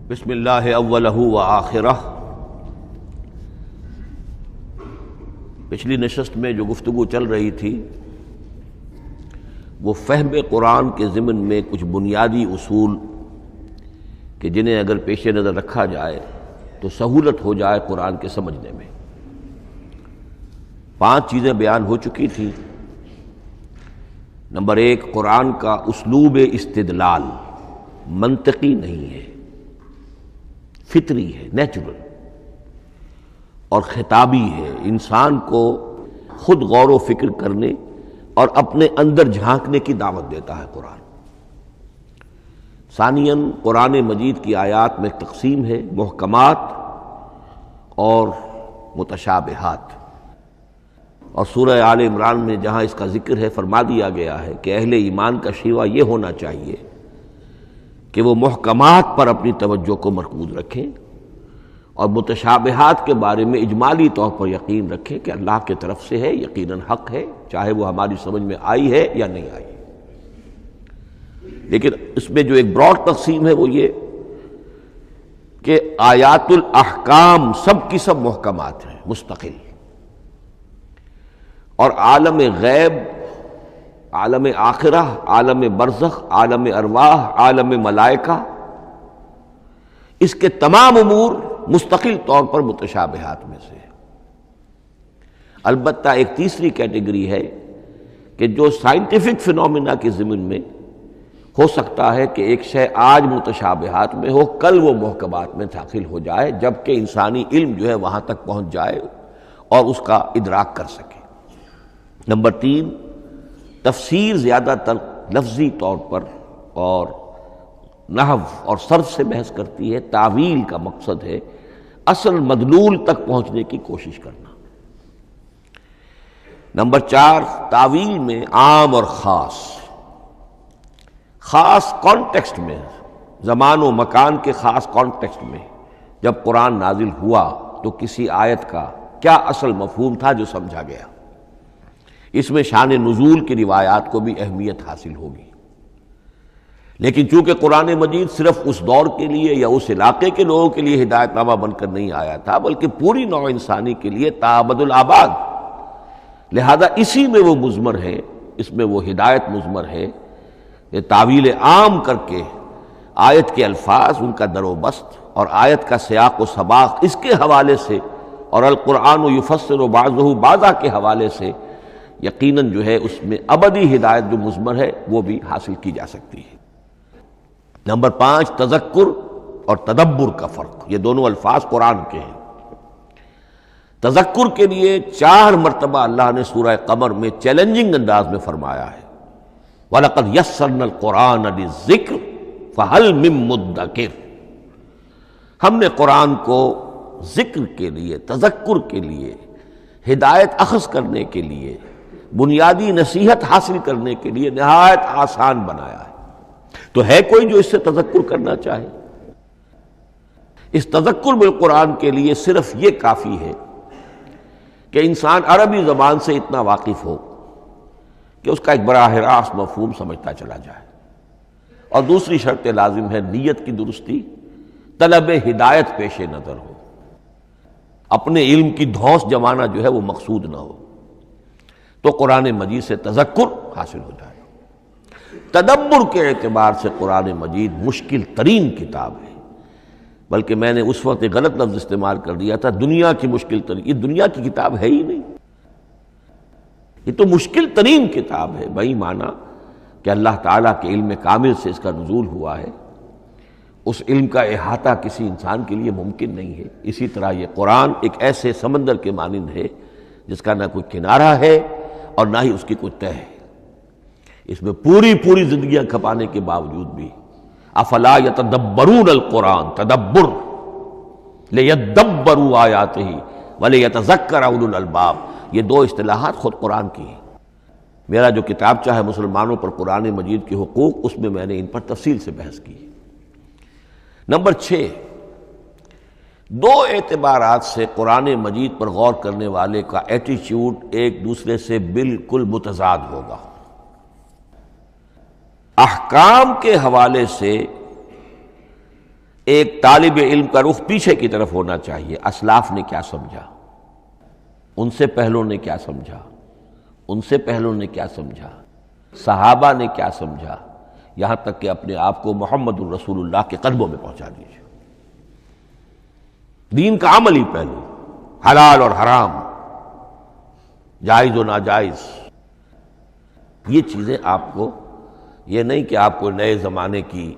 بسم اللہ اولہ و آخرہ۔ پچھلی نشست میں جو گفتگو چل رہی تھی وہ فہم قرآن کے ضمن میں کچھ بنیادی اصول کہ جنہیں اگر پیش نظر رکھا جائے تو سہولت ہو جائے قرآن کے سمجھنے میں۔ 5 چیزیں بیان ہو چکی تھیں۔ نمبر 1، قرآن کا اسلوب استدلال منطقی نہیں ہے، فطری ہے، نیچرل اور خطابی ہے، انسان کو خود غور و فکر کرنے اور اپنے اندر جھانکنے کی دعوت دیتا ہے قرآن۔ ثانیاً، قرآن مجید کی آیات میں تقسیم ہے محکمات اور متشابہات، اور سورہ آل عمران میں جہاں اس کا ذکر ہے فرما دیا گیا ہے کہ اہل ایمان کا شیوہ یہ ہونا چاہیے کہ وہ محکمات پر اپنی توجہ کو مرکوز رکھیں اور متشابہات کے بارے میں اجمالی طور پر یقین رکھیں کہ اللہ کی طرف سے ہے، یقیناً حق ہے، چاہے وہ ہماری سمجھ میں آئی ہے یا نہیں آئی۔ لیکن اس میں جو ایک براڈ تقسیم ہے وہ یہ کہ آیات الاحکام سب کی سب محکمات ہیں مستقل، اور عالم غیب، عالم آخرہ، عالم برزخ، عالم ارواح، عالم ملائکہ، اس کے تمام امور مستقل طور پر متشابہات میں سے ہے۔ البتہ ایک تیسری کیٹیگری ہے کہ جو سائنٹیفک فینومینا کے ضمن میں ہو سکتا ہے کہ ایک شے آج متشابہات میں ہو، کل وہ محکمات میں داخل ہو جائے، جبکہ انسانی علم جو ہے وہاں تک پہنچ جائے اور اس کا ادراک کر سکے۔ نمبر 3، تفسیر زیادہ تر لفظی طور پر اور نحو اور صرف سے بحث کرتی ہے، تعویل کا مقصد ہے اصل مدلول تک پہنچنے کی کوشش کرنا۔ نمبر 4، تعویل میں عام اور خاص کانٹیکسٹ میں، زمان و مکان کے خاص کانٹیکسٹ میں جب قرآن نازل ہوا تو کسی آیت کا کیا اصل مفہوم تھا جو سمجھا گیا، اس میں شان نزول کی روایات کو بھی اہمیت حاصل ہوگی۔ لیکن چونکہ قرآن مجید صرف اس دور کے لیے یا اس علاقے کے لوگوں کے لیے ہدایت نامہ بن کر نہیں آیا تھا، بلکہ پوری نوع انسانی کے لیے تا ابد الآباد، لہذا اسی میں وہ مضمر ہے، اس میں وہ ہدایت مضمر ہے کہ تعویل عام کر کے آیت کے الفاظ، ان کا در و بست اور آیت کا سیاق و سباق اس کے حوالے سے، اور القرآن یفسر بعضہ بعضا کے حوالے سے یقیناً جو ہے اس میں ابدی ہدایت جو مضمر ہے وہ بھی حاصل کی جا سکتی ہے۔ نمبر 5، تذکر اور تدبر کا فرق، یہ دونوں الفاظ قرآن کے ہیں۔ تذکر کے لیے 4 مرتبہ اللہ نے سورہ قمر میں چیلنجنگ انداز میں فرمایا ہے وَلَقَدْ يَسَّرْنَا الْقُرْآنَ لِلذِّكْرِ فَهَلْ مِن مُّدَّكِرٍ، ہم نے قرآن کو ذکر کے لیے، تذکر کے لیے، ہدایت اخذ کرنے کے لیے، بنیادی نصیحت حاصل کرنے کے لیے نہایت آسان بنایا ہے۔ تو ہے کوئی جو اس سے تذکر کرنا چاہے؟ اس تذکر بالقرآن کے لیے صرف یہ کافی ہے کہ انسان عربی زبان سے اتنا واقف ہو کہ اس کا ایک براہ راست مفہوم سمجھتا چلا جائے، اور دوسری شرط لازم ہے نیت کی درستی، طلب ہدایت پیش نظر ہو، اپنے علم کی دھوس جمانا جو ہے وہ مقصود نہ ہو، تو قرآن مجید سے تذکر حاصل ہو جائے۔ تدبر کے اعتبار سے قرآن مجید مشکل ترین کتاب ہے، بلکہ میں نے اس وقت ایک غلط لفظ استعمال کر دیا تھا، دنیا کی مشکل ترین، یہ دنیا کی کتاب ہے ہی نہیں، یہ تو مشکل ترین کتاب ہے، بہی معنی کہ اللہ تعالیٰ کے علم کامل سے اس کا نزول ہوا ہے، اس علم کا احاطہ کسی انسان کے لیے ممکن نہیں ہے۔ اسی طرح یہ قرآن ایک ایسے سمندر کے مانند ہے جس کا نہ کوئی کنارہ ہے اور نہ ہی اس کی کوئی تہہ ہے، اس میں پوری زندگیاں کھپانے کے باوجود بھی افلا یتدبرون القرآن، تدبر، لیدبروا آیاتہ ولیتذکر اولو الالباب، یہ 2 اصطلاحات خود قرآن کی ہیں۔ میرا جو کتابچہ ہے مسلمانوں پر قرآن مجید کے حقوق، اس میں میں نے ان پر تفصیل سے بحث کی۔ نمبر 6، 2 اعتبارات سے قرآن مجید پر غور کرنے والے کا ایٹیچیوڈ ایک دوسرے سے بالکل متضاد ہوگا۔ احکام کے حوالے سے ایک طالب علم کا رخ پیچھے کی طرف ہونا چاہیے، اسلاف نے کیا سمجھا، ان سے پہلوں نے کیا سمجھا، ان سے پہلوں نے کیا سمجھا، صحابہ نے کیا سمجھا، یہاں تک کہ اپنے آپ کو محمد الرسول اللہ کے قدموں میں پہنچا دیجیے۔ دین کا عملی پہلو، حلال اور حرام، جائز و ناجائز، یہ چیزیں آپ کو، یہ نہیں کہ آپ کو نئے زمانے کی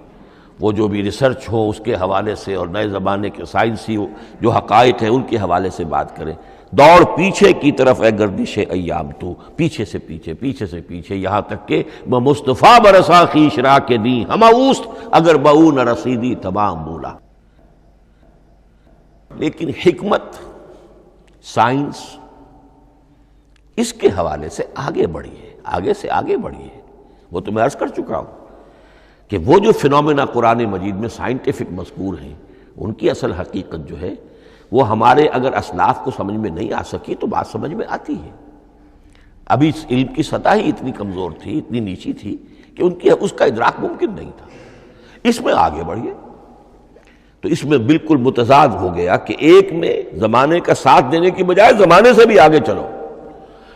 وہ جو بھی ریسرچ ہو اس کے حوالے سے اور نئے زمانے کے سائنسی جو حقائق ہیں ان کے حوالے سے بات کریں۔ دوڑ پیچھے کی طرف ہے گردش ایام تو، پیچھے سے پیچھے، پیچھے سے پیچھے، یہاں تک کہ مصطفیٰ برسا خیش را کے دی ہم اوست اگر بہو نہ رسیدی تمام مولا۔ لیکن حکمت، سائنس، اس کے حوالے سے آگے بڑھیے، آگے سے آگے بڑھیے۔ وہ تو میں عرض کر چکا ہوں کہ وہ جو فینومینا قرآن مجید میں سائنٹیفک مذکور ہیں ان کی اصل حقیقت جو ہے وہ ہمارے اگر اسلاف کو سمجھ میں نہیں آ سکی تو بات سمجھ میں آتی ہے۔ ابھی اس علم کی سطح ہی اتنی کمزور تھی، اتنی نیچی تھی کہ ان کی اس کا ادراک ممکن نہیں تھا۔ اس میں آگے بڑھیے تو اس میں بالکل متضاد ہو گیا کہ ایک میں زمانے کا ساتھ دینے کی بجائے زمانے سے بھی آگے چلو،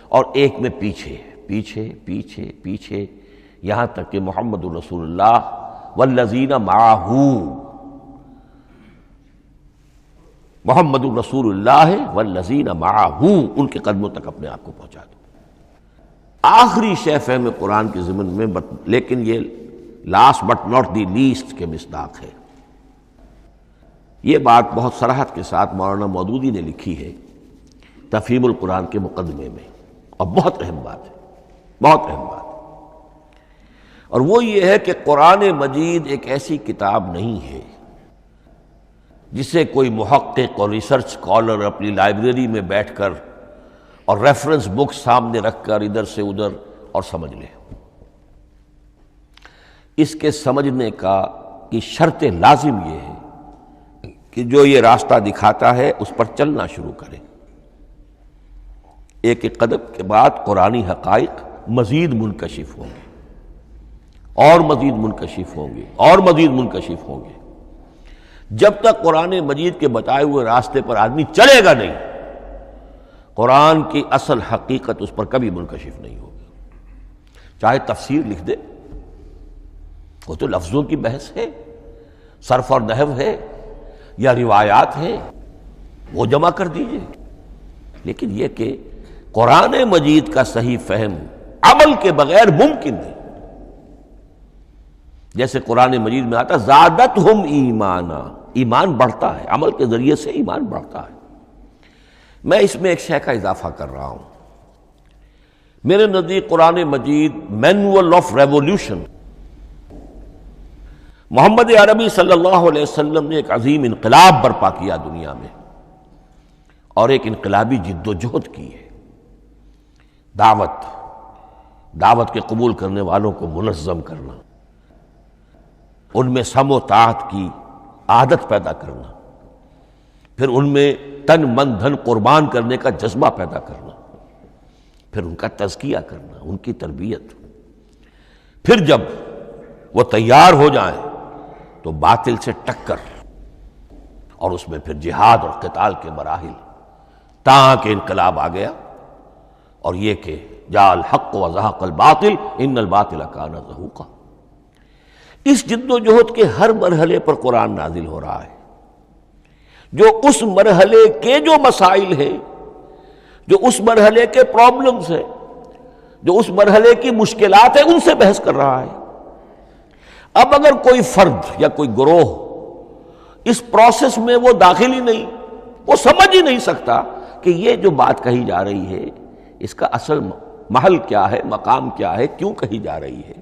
اور ایک میں پیچھے پیچھے پیچھے پیچھے، یہاں تک کہ محمد الرسول اللہ والذین معہ، محمد الرسول اللہ والذین معہ، ان کے قدموں تک اپنے آپ کو پہنچا دو۔ آخری شے فہم قرآن کے ضمن میں، لیکن یہ last but not the least کے مصداق ہے۔ یہ بات بہت صراحت کے ساتھ مولانا مودودی نے لکھی ہے تفہیم القرآن کے مقدمے میں، اور بہت اہم بات ہے، بہت اہم بات ہے، اور وہ یہ ہے کہ قرآن مجید ایک ایسی کتاب نہیں ہے جسے کوئی محقق اور ریسرچ اسکالر اپنی لائبریری میں بیٹھ کر اور ریفرنس بک سامنے رکھ کر ادھر سے ادھر اور سمجھ لے۔ اس کے سمجھنے کی شرط لازم یہ ہے کہ جو یہ راستہ دکھاتا ہے اس پر چلنا شروع کرے۔ ایک ایک قدم کے بعد قرآنی حقائق مزید منکشف ہوں گے، اور مزید منکشف ہوں گے، اور مزید منکشف ہوں گے۔ جب تک قرآن مجید کے بتائے ہوئے راستے پر آدمی چلے گا نہیں، قرآن کی اصل حقیقت اس پر کبھی منکشف نہیں ہوگی۔ چاہے تفسیر لکھ دے، وہ تو لفظوں کی بحث ہے، صرف اور نحو ہے، یا روایات ہے، وہ جمع کر دیجئے، لیکن یہ کہ قرآن مجید کا صحیح فہم عمل کے بغیر ممکن نہیں۔ جیسے قرآن مجید میں آتا زادتہم ایمانا، ایمان بڑھتا ہے، عمل کے ذریعے سے ایمان بڑھتا ہے۔ میں اس میں ایک شے کا اضافہ کر رہا ہوں۔ میرے نزدیک قرآن مجید مینول آف ریولیوشن، محمد عربی صلی اللہ علیہ وسلم نے ایک عظیم انقلاب برپا کیا دنیا میں، اور ایک انقلابی جد و جہد کی ہے۔ دعوت کے قبول کرنے والوں کو منظم کرنا، ان میں سم و طاعت کی عادت پیدا کرنا، پھر ان میں تن من دھن قربان کرنے کا جذبہ پیدا کرنا، پھر ان کا تزکیہ کرنا، ان کی تربیت، پھر جب وہ تیار ہو جائیں تو باطل سے ٹکر، اور اس میں پھر جہاد اور قتال کے مراحل، تاکہ انقلاب آ گیا، اور یہ کہ جاء الحق وزہق الباطل ان الباطل کان زہوقا۔ اس جد و جہد کے ہر مرحلے پر قرآن نازل ہو رہا ہے، جو اس مرحلے کے جو مسائل ہیں، جو اس مرحلے کے پرابلمز ہیں، جو اس مرحلے کی مشکلات ہیں، ان سے بحث کر رہا ہے۔ اب اگر کوئی فرد یا کوئی گروہ اس پروسیس میں وہ داخل ہی نہیں، وہ سمجھ ہی نہیں سکتا کہ یہ جو بات کہی جا رہی ہے اس کا اصل محل کیا ہے، مقام کیا ہے، کیوں کہی جا رہی ہے،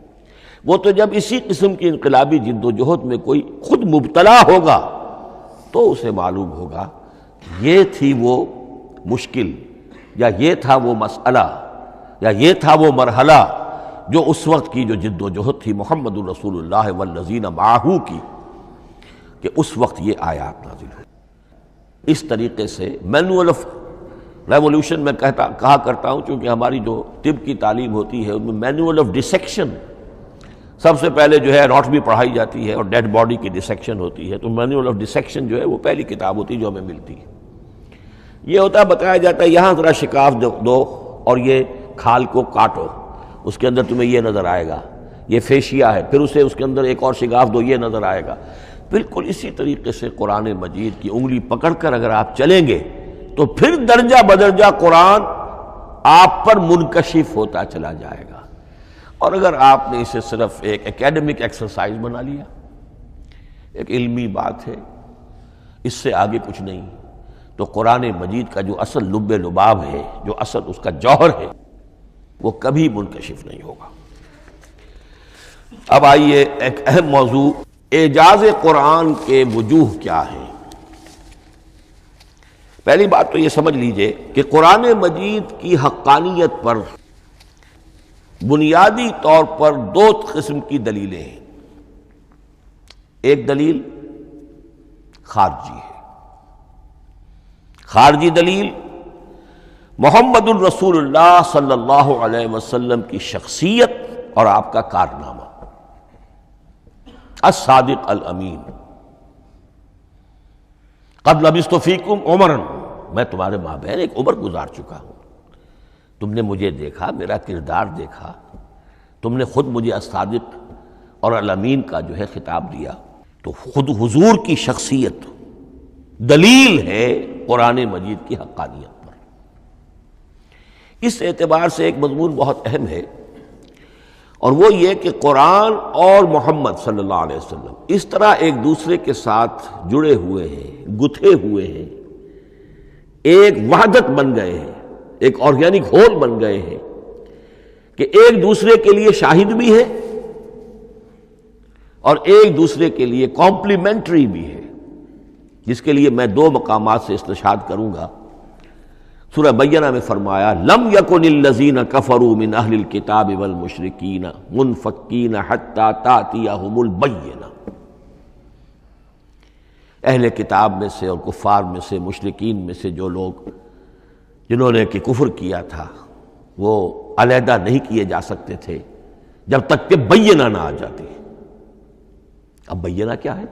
وہ تو جب اسی قسم کی انقلابی جد و جہد میں کوئی خود مبتلا ہوگا تو اسے معلوم ہوگا یہ تھی وہ مشکل، یا یہ تھا وہ مسئلہ، یا یہ تھا وہ مرحلہ جو اس وقت کی جو جد و جہد تھی محمد الرسول اللہ والذین معہ کی، کہ اس وقت یہ آیات نازل ہوئی۔ اس طریقے سے مینول آف ریولیوشن میں کہا کرتا ہوں، چونکہ ہماری جو طب کی تعلیم ہوتی ہے ان میں مینول آف ڈسیکشن، سب سے پہلے جو ہے اناٹمی پڑھائی جاتی ہے اور ڈیڈ باڈی کی ڈسیکشن ہوتی ہے، تو مینول آف ڈسیکشن جو ہے وہ پہلی کتاب ہوتی ہے جو ہمیں ملتی ہے۔ یہ ہوتا ہے، بتایا جاتا ہے یہاں ذرا شکاف دو اور یہ کھال کو کاٹو، اس کے اندر تمہیں یہ نظر آئے گا، یہ فیشیا ہے، پھر اسے اس کے اندر ایک اور شگاف دو، یہ نظر آئے گا۔ بالکل اسی طریقے سے قرآن مجید کی انگلی پکڑ کر اگر آپ چلیں گے تو پھر درجہ بدرجہ قرآن آپ پر منکشف ہوتا چلا جائے گا۔ اور اگر آپ نے اسے صرف ایک اکیڈمک ایکسرسائز بنا لیا، ایک علمی بات ہے، اس سے آگے کچھ نہیں، تو قرآن مجید کا جو اصل لب لباب ہے، جو اصل اس کا جوہر ہے، وہ کبھی منکشف نہیں ہوگا۔ اب آئیے ایک اہم موضوع، اعجاز قرآن کے وجوہ کیا ہیں۔ پہلی بات تو یہ سمجھ لیجئے کہ قرآن مجید کی حقانیت پر بنیادی طور پر دو قسم کی دلیلیں ہیں۔ ایک دلیل خارجی ہے، خارجی دلیل محمد الرسول اللہ صلی اللہ علیہ وسلم کی شخصیت اور آپ کا کارنامہ، الصادق الامین، قد لبثت فیکم عمرا، میں تمہارے مابین ایک عمر گزار چکا ہوں، تم نے مجھے دیکھا، میرا کردار دیکھا، تم نے خود مجھے الصادق اور الامین کا جو ہے خطاب دیا، تو خود حضور کی شخصیت دلیل ہے قرآن مجید کی حقانیت پر۔ اس اعتبار سے ایک مضمون بہت اہم ہے، اور وہ یہ کہ قرآن اور محمد صلی اللہ علیہ وسلم اس طرح ایک دوسرے کے ساتھ جڑے ہوئے ہیں، گتھے ہوئے ہیں، ایک وحدت بن گئے ہیں، ایک آرگینک ہول بن گئے ہیں کہ ایک دوسرے کے لیے شاہد بھی ہے اور ایک دوسرے کے لیے کمپلیمنٹری بھی ہے، جس کے لیے میں دو مقامات سے استشہاد کروں گا۔ سورہ بینہ میں فرمایا لم یکن الذین کفروا من اہل الکتاب والمشرکین منفکین حتی تأتیہم البینہ، اہل کتاب میں سے اور کفار میں سے، مشرکین میں سے جو لوگ جنہوں نے کہ کفر کیا تھا، وہ علیحدہ نہیں کیے جا سکتے تھے جب تک کہ بینہ نہ آ جاتی۔ اب بینہ کیا ہے؟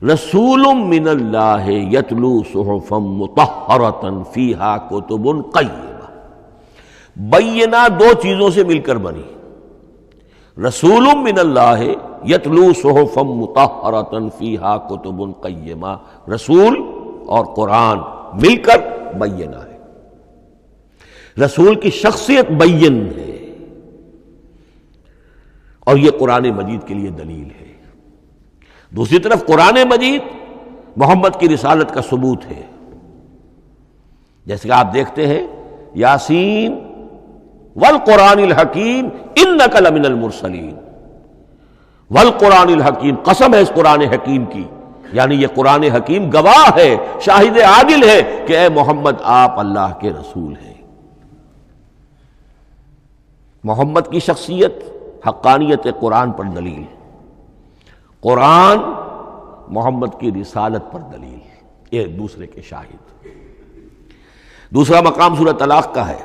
رسول من اللہ یتلو صحفا مطہرۃ فیہا کتب قیمہ، بینہ دو چیزوں سے مل کر بنی، رسول من اللہ یتلو صحفا مطہرۃ فیہا کتب قیمہ، رسول اور قرآن مل کر بینہ ہے، رسول کی شخصیت بین ہے، اور یہ قرآن مجید کے لیے دلیل ہے۔ دوسری طرف قرآن مجید محمد کی رسالت کا ثبوت ہے، جیسے کہ آپ دیکھتے ہیں یاسین والقرآن الحکیم انک لمن المرسلین، والقرآن الحکیم، قسم ہے اس قرآن حکیم کی، یعنی یہ قرآن حکیم گواہ ہے، شاہد عادل ہے کہ اے محمد آپ اللہ کے رسول ہیں۔ محمد کی شخصیت، حقانیت قرآن پر دلیل، قرآن محمد کی رسالت پر دلیل، ایک دوسرے کے شاہد۔ دوسرا مقام سورہ طلاق کا ہے،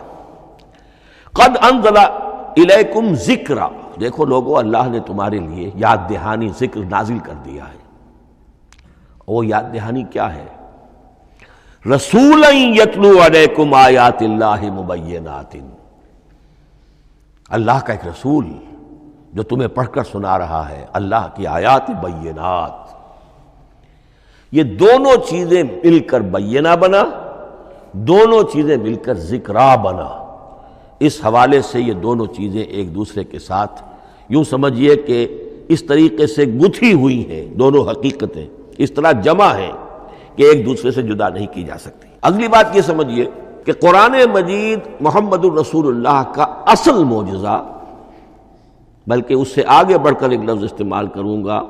قد انزل الیکم ذکرا، دیکھو لوگو اللہ نے تمہارے لیے یاد دہانی ذکر نازل کر دیا ہے۔ وہ یاد دہانی کیا ہے؟ رسولا یتلو علیکم آیات اللہ مبینات، اللہ کا ایک رسول جو تمہیں پڑھ کر سنا رہا ہے اللہ کی آیات بینات۔ یہ دونوں چیزیں مل کر بینہ بنا، دونوں چیزیں مل کر ذکرا بنا۔ اس حوالے سے یہ دونوں چیزیں ایک دوسرے کے ساتھ یوں سمجھیے کہ اس طریقے سے گتھی ہوئی ہیں، دونوں حقیقتیں اس طرح جمع ہیں کہ ایک دوسرے سے جدا نہیں کی جا سکتی۔ اگلی بات یہ سمجھیے کہ قرآن مجید محمد الرسول اللہ کا اصل معجزہ، بلکہ اس سے آگے بڑھ کر ایک لفظ استعمال کروں گا،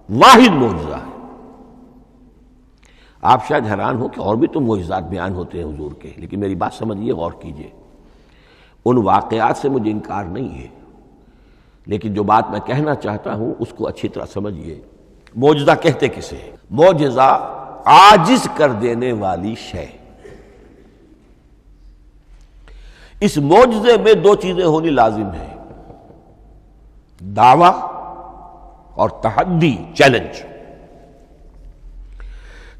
واحد معجزہ ہے۔ آپ شاید حیران ہو کہ اور بھی تو معجزات بیان ہوتے ہیں حضور کے، لیکن میری بات سمجھیے، غور کیجیے، ان واقعات سے مجھے انکار نہیں ہے، لیکن جو بات میں کہنا چاہتا ہوں اس کو اچھی طرح سمجھیے۔ معجزہ کہتے کسے ہیں؟ معجزہ عاجز کر دینے والی شے۔ اس معجزے میں دو چیزیں ہونی لازم ہیں، دعویٰ اور تحدی، چیلنج۔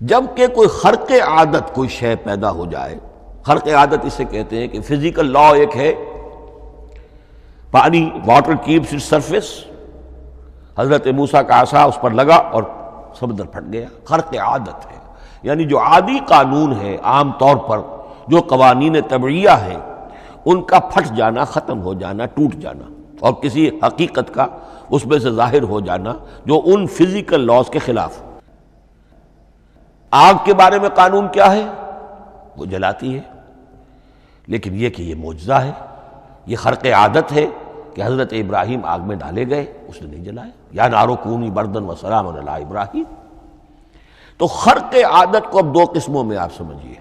جب کہ کوئی خرق عادت کوئی شے پیدا ہو جائے، خرق عادت اسے کہتے ہیں کہ فزیکل لا ایک ہے، پانی، واٹر کیپس اٹس سرفیس، حضرت موسیٰ کا عصا اس پر لگا اور سمندر پھٹ گیا، خرق عادت ہے، یعنی جو عادی قانون ہے، عام طور پر جو قوانین طبعیہ ہیں ان کا پھٹ جانا، ختم ہو جانا، ٹوٹ جانا، اور کسی حقیقت کا اس میں سے ظاہر ہو جانا جو ان فزیکل لاز کے خلاف۔ آگ کے بارے میں قانون کیا ہے؟ وہ جلاتی ہے، لیکن یہ کہ یہ معجزہ ہے، یہ خرق عادت ہے کہ حضرت ابراہیم آگ میں ڈالے گئے، اس نے نہیں جلایا، یا نارو کونی بردن و سلام علی ابراہیم۔ تو خرق عادت کو اب دو قسموں میں آپ سمجھیے۔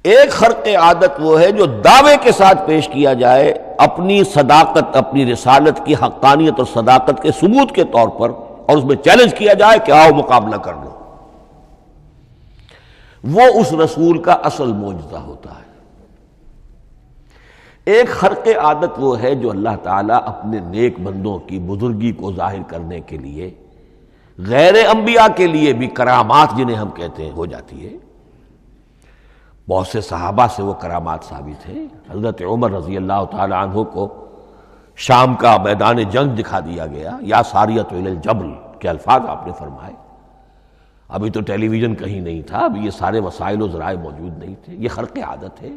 ایک خرق عادت وہ ہے جو دعوے کے ساتھ پیش کیا جائے، اپنی صداقت، اپنی رسالت کی حقانیت اور صداقت کے ثبوت کے طور پر، اور اس میں چیلنج کیا جائے کہ آؤ مقابلہ کر لو۔ وہ اس رسول کا اصل معجزہ ہوتا ہے۔ ایک خرق عادت وہ ہے جو اللہ تعالیٰ اپنے نیک بندوں کی بزرگی کو ظاہر کرنے کے لیے، غیر انبیاء کے لیے بھی کرامات جنہیں ہم کہتے ہیں ہو جاتی ہے۔ بہت سے صحابہ سے وہ کرامات ثابت ہیں۔ حضرت عمر رضی اللہ تعالی عنہ کو شام کا میدان جنگ دکھا دیا گیا، یا ساریۃ الی الجبل کے الفاظ آپ نے فرمائے۔ ابھی تو ٹیلی ویژن کہیں نہیں تھا، ابھی یہ سارے وسائل و ذرائع موجود نہیں تھے، یہ خرق عادت ہے۔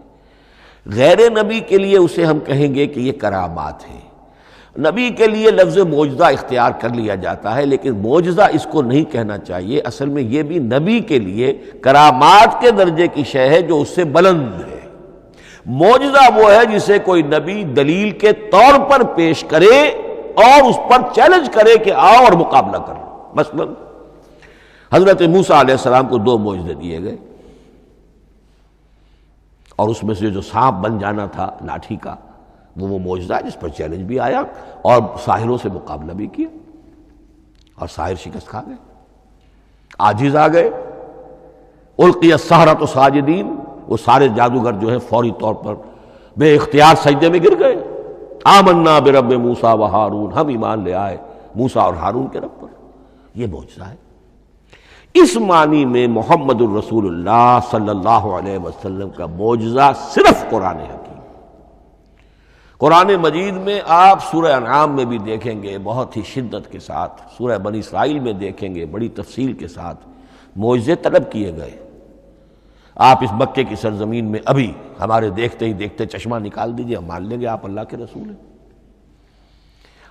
غیر نبی کے لیے اسے ہم کہیں گے کہ یہ کرامات ہے۔ نبی کے لیے لفظ معجزہ اختیار کر لیا جاتا ہے، لیکن معجزہ اس کو نہیں کہنا چاہیے، اصل میں یہ بھی نبی کے لیے کرامات کے درجے کی شے ہے جو اس سے بلند ہے۔ معجزہ وہ ہے جسے کوئی نبی دلیل کے طور پر پیش کرے اور اس پر چیلنج کرے کہ آؤ اور مقابلہ کرو۔ مثلا حضرت موسیٰ علیہ السلام کو دو معجزے دیے گئے، اور اس میں سے جو سانپ بن جانا تھا لاٹھی کا، وہ معجزہ ہے جس پر چیلنج بھی آیا اور ساحروں سے مقابلہ بھی کیا، اور ساحر شکست کھا گئے، عاجز آ گئے۔ القی السحرۃ ساجدین، وہ سارے جادوگر جو ہیں فوری طور پر بے اختیار سجدے میں گر گئے۔ آمنا برب موسیٰ و ہارون، ہم ایمان لے آئے موسیٰ اور ہارون کے رب پر۔ یہ معجزہ ہے۔ اس معنی میں محمد الرسول اللہ صلی اللہ علیہ وسلم کا معجزہ صرف قرآن حکیم۔ قرآن مجید میں آپ سورہ انعام میں بھی دیکھیں گے بہت ہی شدت کے ساتھ، سورہ بنی اسرائیل میں دیکھیں گے بڑی تفصیل کے ساتھ معجزے طلب کیے گئے۔ آپ اس مکے کی سرزمین میں ابھی ہمارے دیکھتے ہی دیکھتے چشمہ نکال دیجئے، ہم مان لیں گے آپ اللہ کے رسول ہیں۔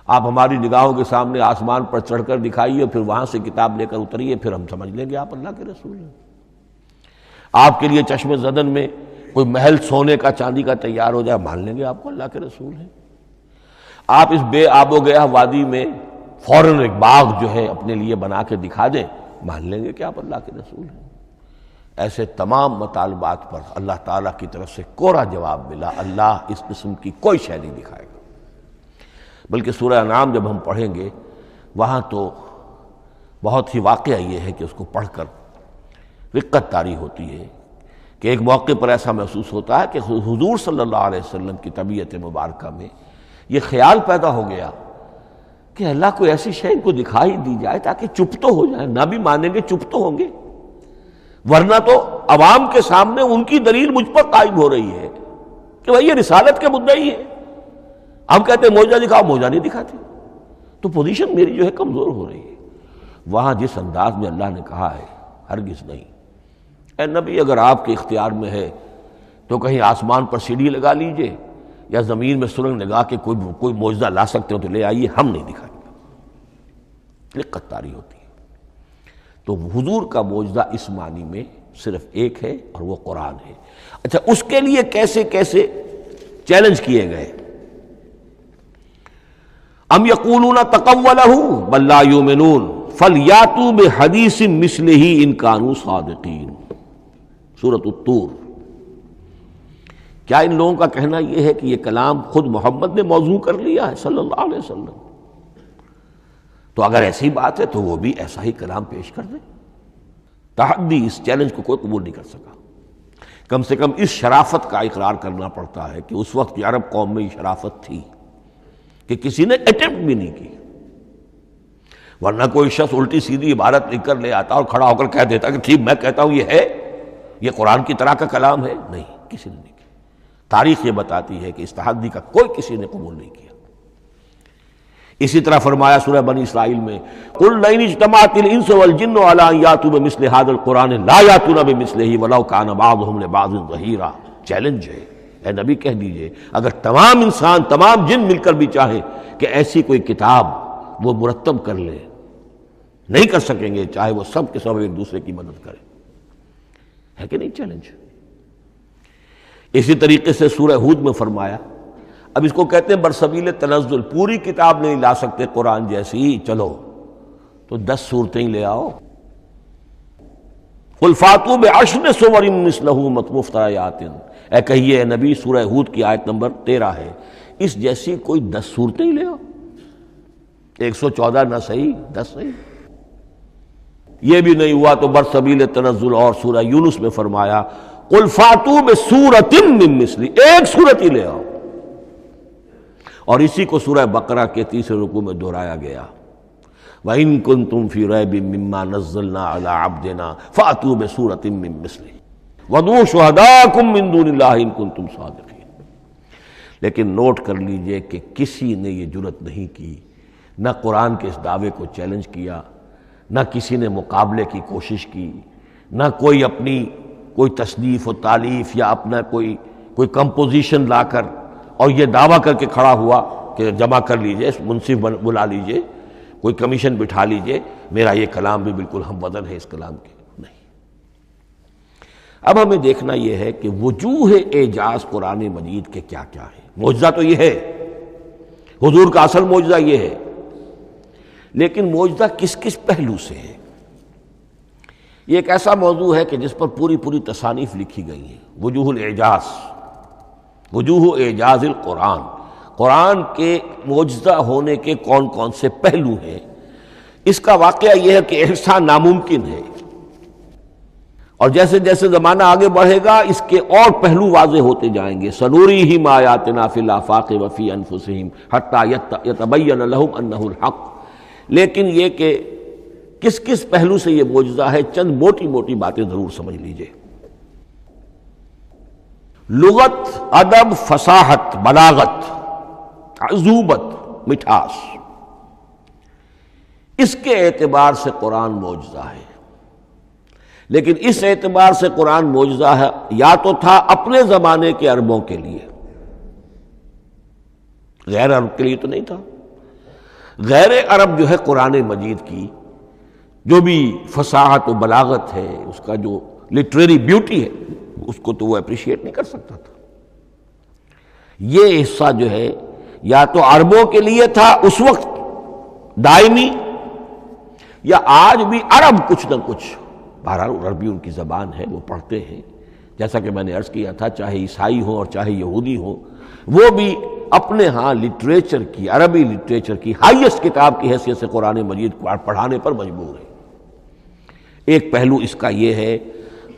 آپ ہماری نگاہوں کے سامنے آسمان پر چڑھ کر دکھائیے، پھر وہاں سے کتاب لے کر اتریے، پھر ہم سمجھ لیں گے آپ اللہ کے رسول ہیں۔ آپ کے لیے چشم زدن میں کوئی محل سونے کا چاندی کا تیار ہو جائے، مان لیں گے آپ کو اللہ کے رسول ہیں۔ آپ اس بے آب و گیا وادی میں فوراً ایک باغ جو ہے اپنے لیے بنا کے دکھا دیں، مان لیں گے کہ آپ اللہ کے رسول ہیں۔ ایسے تمام مطالبات پر اللہ تعالیٰ کی طرف سے کوڑا جواب ملا، اللہ اس قسم کی کوئی شے نہیں دکھائے گا۔ بلکہ سورہ انعام جب ہم پڑھیں گے وہاں تو بہت ہی واقعہ یہ ہے کہ اس کو پڑھ کر رقت طاری ہوتی ہے کہ ایک موقع پر ایسا محسوس ہوتا ہے کہ حضور صلی اللہ علیہ وسلم کی طبیعت مبارکہ میں یہ خیال پیدا ہو گیا کہ اللہ کو ایسی شے ان کو دکھائی دی جائے تاکہ چپ تو ہو جائے، نہ بھی مانیں گے چپ تو ہوں گے، ورنہ تو عوام کے سامنے ان کی دلیل مجھ پر قائم ہو رہی ہے کہ بھائی یہ رسالت کے مدعی ہے، ہم کہتے ہیں معجزہ دکھاؤ، معجزہ نہیں دکھاتے، تو پوزیشن میری جو ہے کمزور ہو رہی ہے۔ وہاں جس انداز میں اللہ نے کہا ہے، ہرگز نہیں، اے نبی اگر آپ کے اختیار میں ہے تو کہیں آسمان پر سیڑھی لگا لیجئے یا زمین میں سرنگ لگا کے کوئی معجزہ لا سکتے ہو تو لے آئیے، ہم نہیں دکھائیں گے۔ رقت طاری ہوتی ہے۔ تو حضور کا معجزہ اس معنی میں صرف ایک ہے اور وہ قرآن ہے۔ اچھا، اس کے لیے کیسے کیسے چیلنج کیے گئے؟ ام یقولون تقولہ بل لا یؤمنون فلیاتوا بحدیث مثلہ ان کانوا صادقین، سورۃ الطور۔ کیا ان لوگوں کا کہنا یہ ہے کہ یہ کلام خود محمد نے موضوع کر لیا ہے صلی اللہ علیہ وسلم؟ تو اگر ایسی بات ہے تو وہ بھی ایسا ہی کلام پیش کر دیں۔ تحدی، اس چیلنج کو کوئی قبول نہیں کر سکا۔ کم سے کم اس شرافت کا اقرار کرنا پڑتا ہے کہ اس وقت عرب قوم میں یہ شرافت تھی کہ کسی نے اٹمپٹ بھی نہیں کی، ورنہ کوئی شخص الٹی سیدھی عبارت لکھ کر لے آتا اور کھڑا ہو کر کہہ دیتا کہ ٹھیک میں کہتا ہوں یہ ہے، یہ قرآن کی طرح کا کلام ہے. نہیں، کسی نے نہیں کیا. تاریخ یہ بتاتی ہے کہ اس تحدی کا کوئی کسی نے قبول نہیں کیا. اسی طرح فرمایا سورہ بنی اسرائیل میں قُلْ لَئِنِ اجْتَمَعَتِ الْإِنسُ وَالْجِنُّ عَلَىٰ أَن يَأْتُوا بِمِثْلِ هَٰذَا الْقُرْآنِ لَا يَأْتُونَ بِمِثْلِهِ وَلَوْ كَانَ بَعْضُهُمْ لِبَعْضٍ ظَهِيرًا. چیلنج ہے، اے نبی کہہ دیجئے اگر تمام انسان تمام جن مل کر بھی چاہیں کہ ایسی کوئی کتاب وہ مرتب کر لے، نہیں کر سکیں گے، چاہے وہ سب کے سب ایک دوسرے کی مدد کریں. ہے کہ نہیں چیلنج؟ اسی طریقے سے سورہ ہود میں فرمایا، اب اس کو کہتے ہیں برسبیل تنزل، پوری کتاب نہیں لا سکتے قرآن جیسی، چلو تو 10 سورتیں لے آؤ. قُلْ فَاتُوا بِعَشْرِ سُوَرٍ مِثْلَهُ مُفْتَرَيَاتٍ، اے کہیے اے نبی، سورہ ہود کی آیت نمبر 13 ہے، اس جیسی کوئی 10 سورتیں لے آؤ. 114 نہ صحیح، 10 صحیح. یہ بھی نہیں ہوا تو برسبیل تنزل اور سورہ یونس میں فرمایا قُلْ فَاتُوا بِسُورَةٍ مِّن مِثْلِهِ، ایک سورت ہی لے آؤ. اور اسی کو سورہ بقرہ کے 30 رکوع میں دہرایا گیا، وَإِن كُنتُمْ فِي رَيْبٍ مِّمَّا نَزَّلْنَا عَلَىٰ عَبْدِنَا فَأْتُوا بِسُورَةٍ مِّن مِّثْلِهِ وَادْعُوا شُهَدَاءَكُم مِّن دُونِ اللَّهِ إِن كُنتُمْ صَادِقِينَ. لیکن نوٹ کر لیجئے کہ کسی نے یہ جرأت نہیں کی، نہ قرآن کے اس دعوے کو چیلنج کیا، نہ کسی نے مقابلے کی کوشش کی، نہ کوئی اپنی کوئی تصنیف و تالیف یا اپنا کوئی کمپوزیشن لا کر اور یہ دعویٰ کر کے کھڑا ہوا کہ جمع کر لیجئے، منصف بلا لیجئے، کوئی کمیشن بٹھا لیجئے، میرا یہ کلام بھی بالکل ہم وزن ہے اس کلام کے. نہیں. اب ہمیں دیکھنا یہ ہے کہ وجوہ اعجاز قرآن مجید کے کیا کیا ہے. معجزہ تو یہ ہے، حضور کا اصل معجزہ یہ ہے، لیکن معجزہ کس کس پہلو سے ہے؟ یہ ایک ایسا موضوع ہے کہ جس پر پوری تصانیف لکھی گئی ہیں. وجوہ الاعجاز، وجوہ اعجاز القرآن، قرآن کے معجزہ ہونے کے کون کون سے پہلو ہیں. اس کا واقعہ یہ ہے کہ احسان ناممکن ہے، اور جیسے جیسے زمانہ آگے بڑھے گا اس کے اور پہلو واضح ہوتے جائیں گے. سنوریہم آیاتنا فی الآفاق وفی انفسہم حتی یتبین لہم انہ الحق. لیکن یہ کہ کس کس پہلو سے یہ معجزہ ہے، چند موٹی موٹی باتیں ضرور سمجھ لیجئے. لغت، ادب، فصاحت، بلاغت، عذوبت، مٹھاس، اس کے اعتبار سے قرآن معجزہ ہے. لیکن اس اعتبار سے قرآن معجزہ ہے یا تو تھا اپنے زمانے کے عربوں کے لیے، غیر عرب کے لیے تو نہیں تھا. غیر عرب جو ہے قرآن مجید کی جو بھی فصاحت و بلاغت ہے، اس کا جو لٹریری بیوٹی ہے، اس کو تو وہ اپریشیٹ نہیں کر سکتا تھا. یہ حصہ جو ہے یا تو عربوں کے لیے تھا اس وقت دائمی، یا آج بھی عرب کچھ نہ کچھ، بہرحال عربی ان کی زبان ہے، وہ پڑھتے ہیں. جیسا کہ میں نے عرض کیا تھا، چاہے عیسائی ہوں اور چاہے یہودی ہوں، وہ بھی اپنے ہاں لٹریچر کی، عربی لٹریچر کی ہائیسٹ کتاب کی حیثیت سے قرآن مجید کو پڑھانے پر مجبور ہے. ایک پہلو اس کا یہ ہے.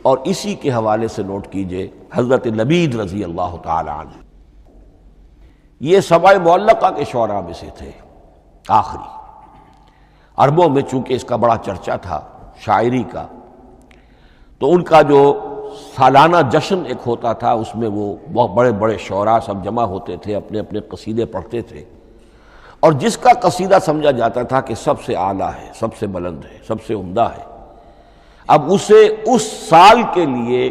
اور اسی کے حوالے سے نوٹ کیجئے حضرت لبید رضی اللہ تعالی عنہ، یہ سبع معلقہ کے شعراء میں سے تھے آخری. عربوں میں چونکہ اس کا بڑا چرچا تھا شاعری کا، تو ان کا جو سالانہ جشن ایک ہوتا تھا، اس میں وہ بہت بڑے بڑے شعراء سب جمع ہوتے تھے، اپنے اپنے قصیدے پڑھتے تھے، اور جس کا قصیدہ سمجھا جاتا تھا کہ سب سے اعلیٰ ہے، سب سے بلند ہے، سب سے عمدہ ہے، اب اسے اس سال کے لیے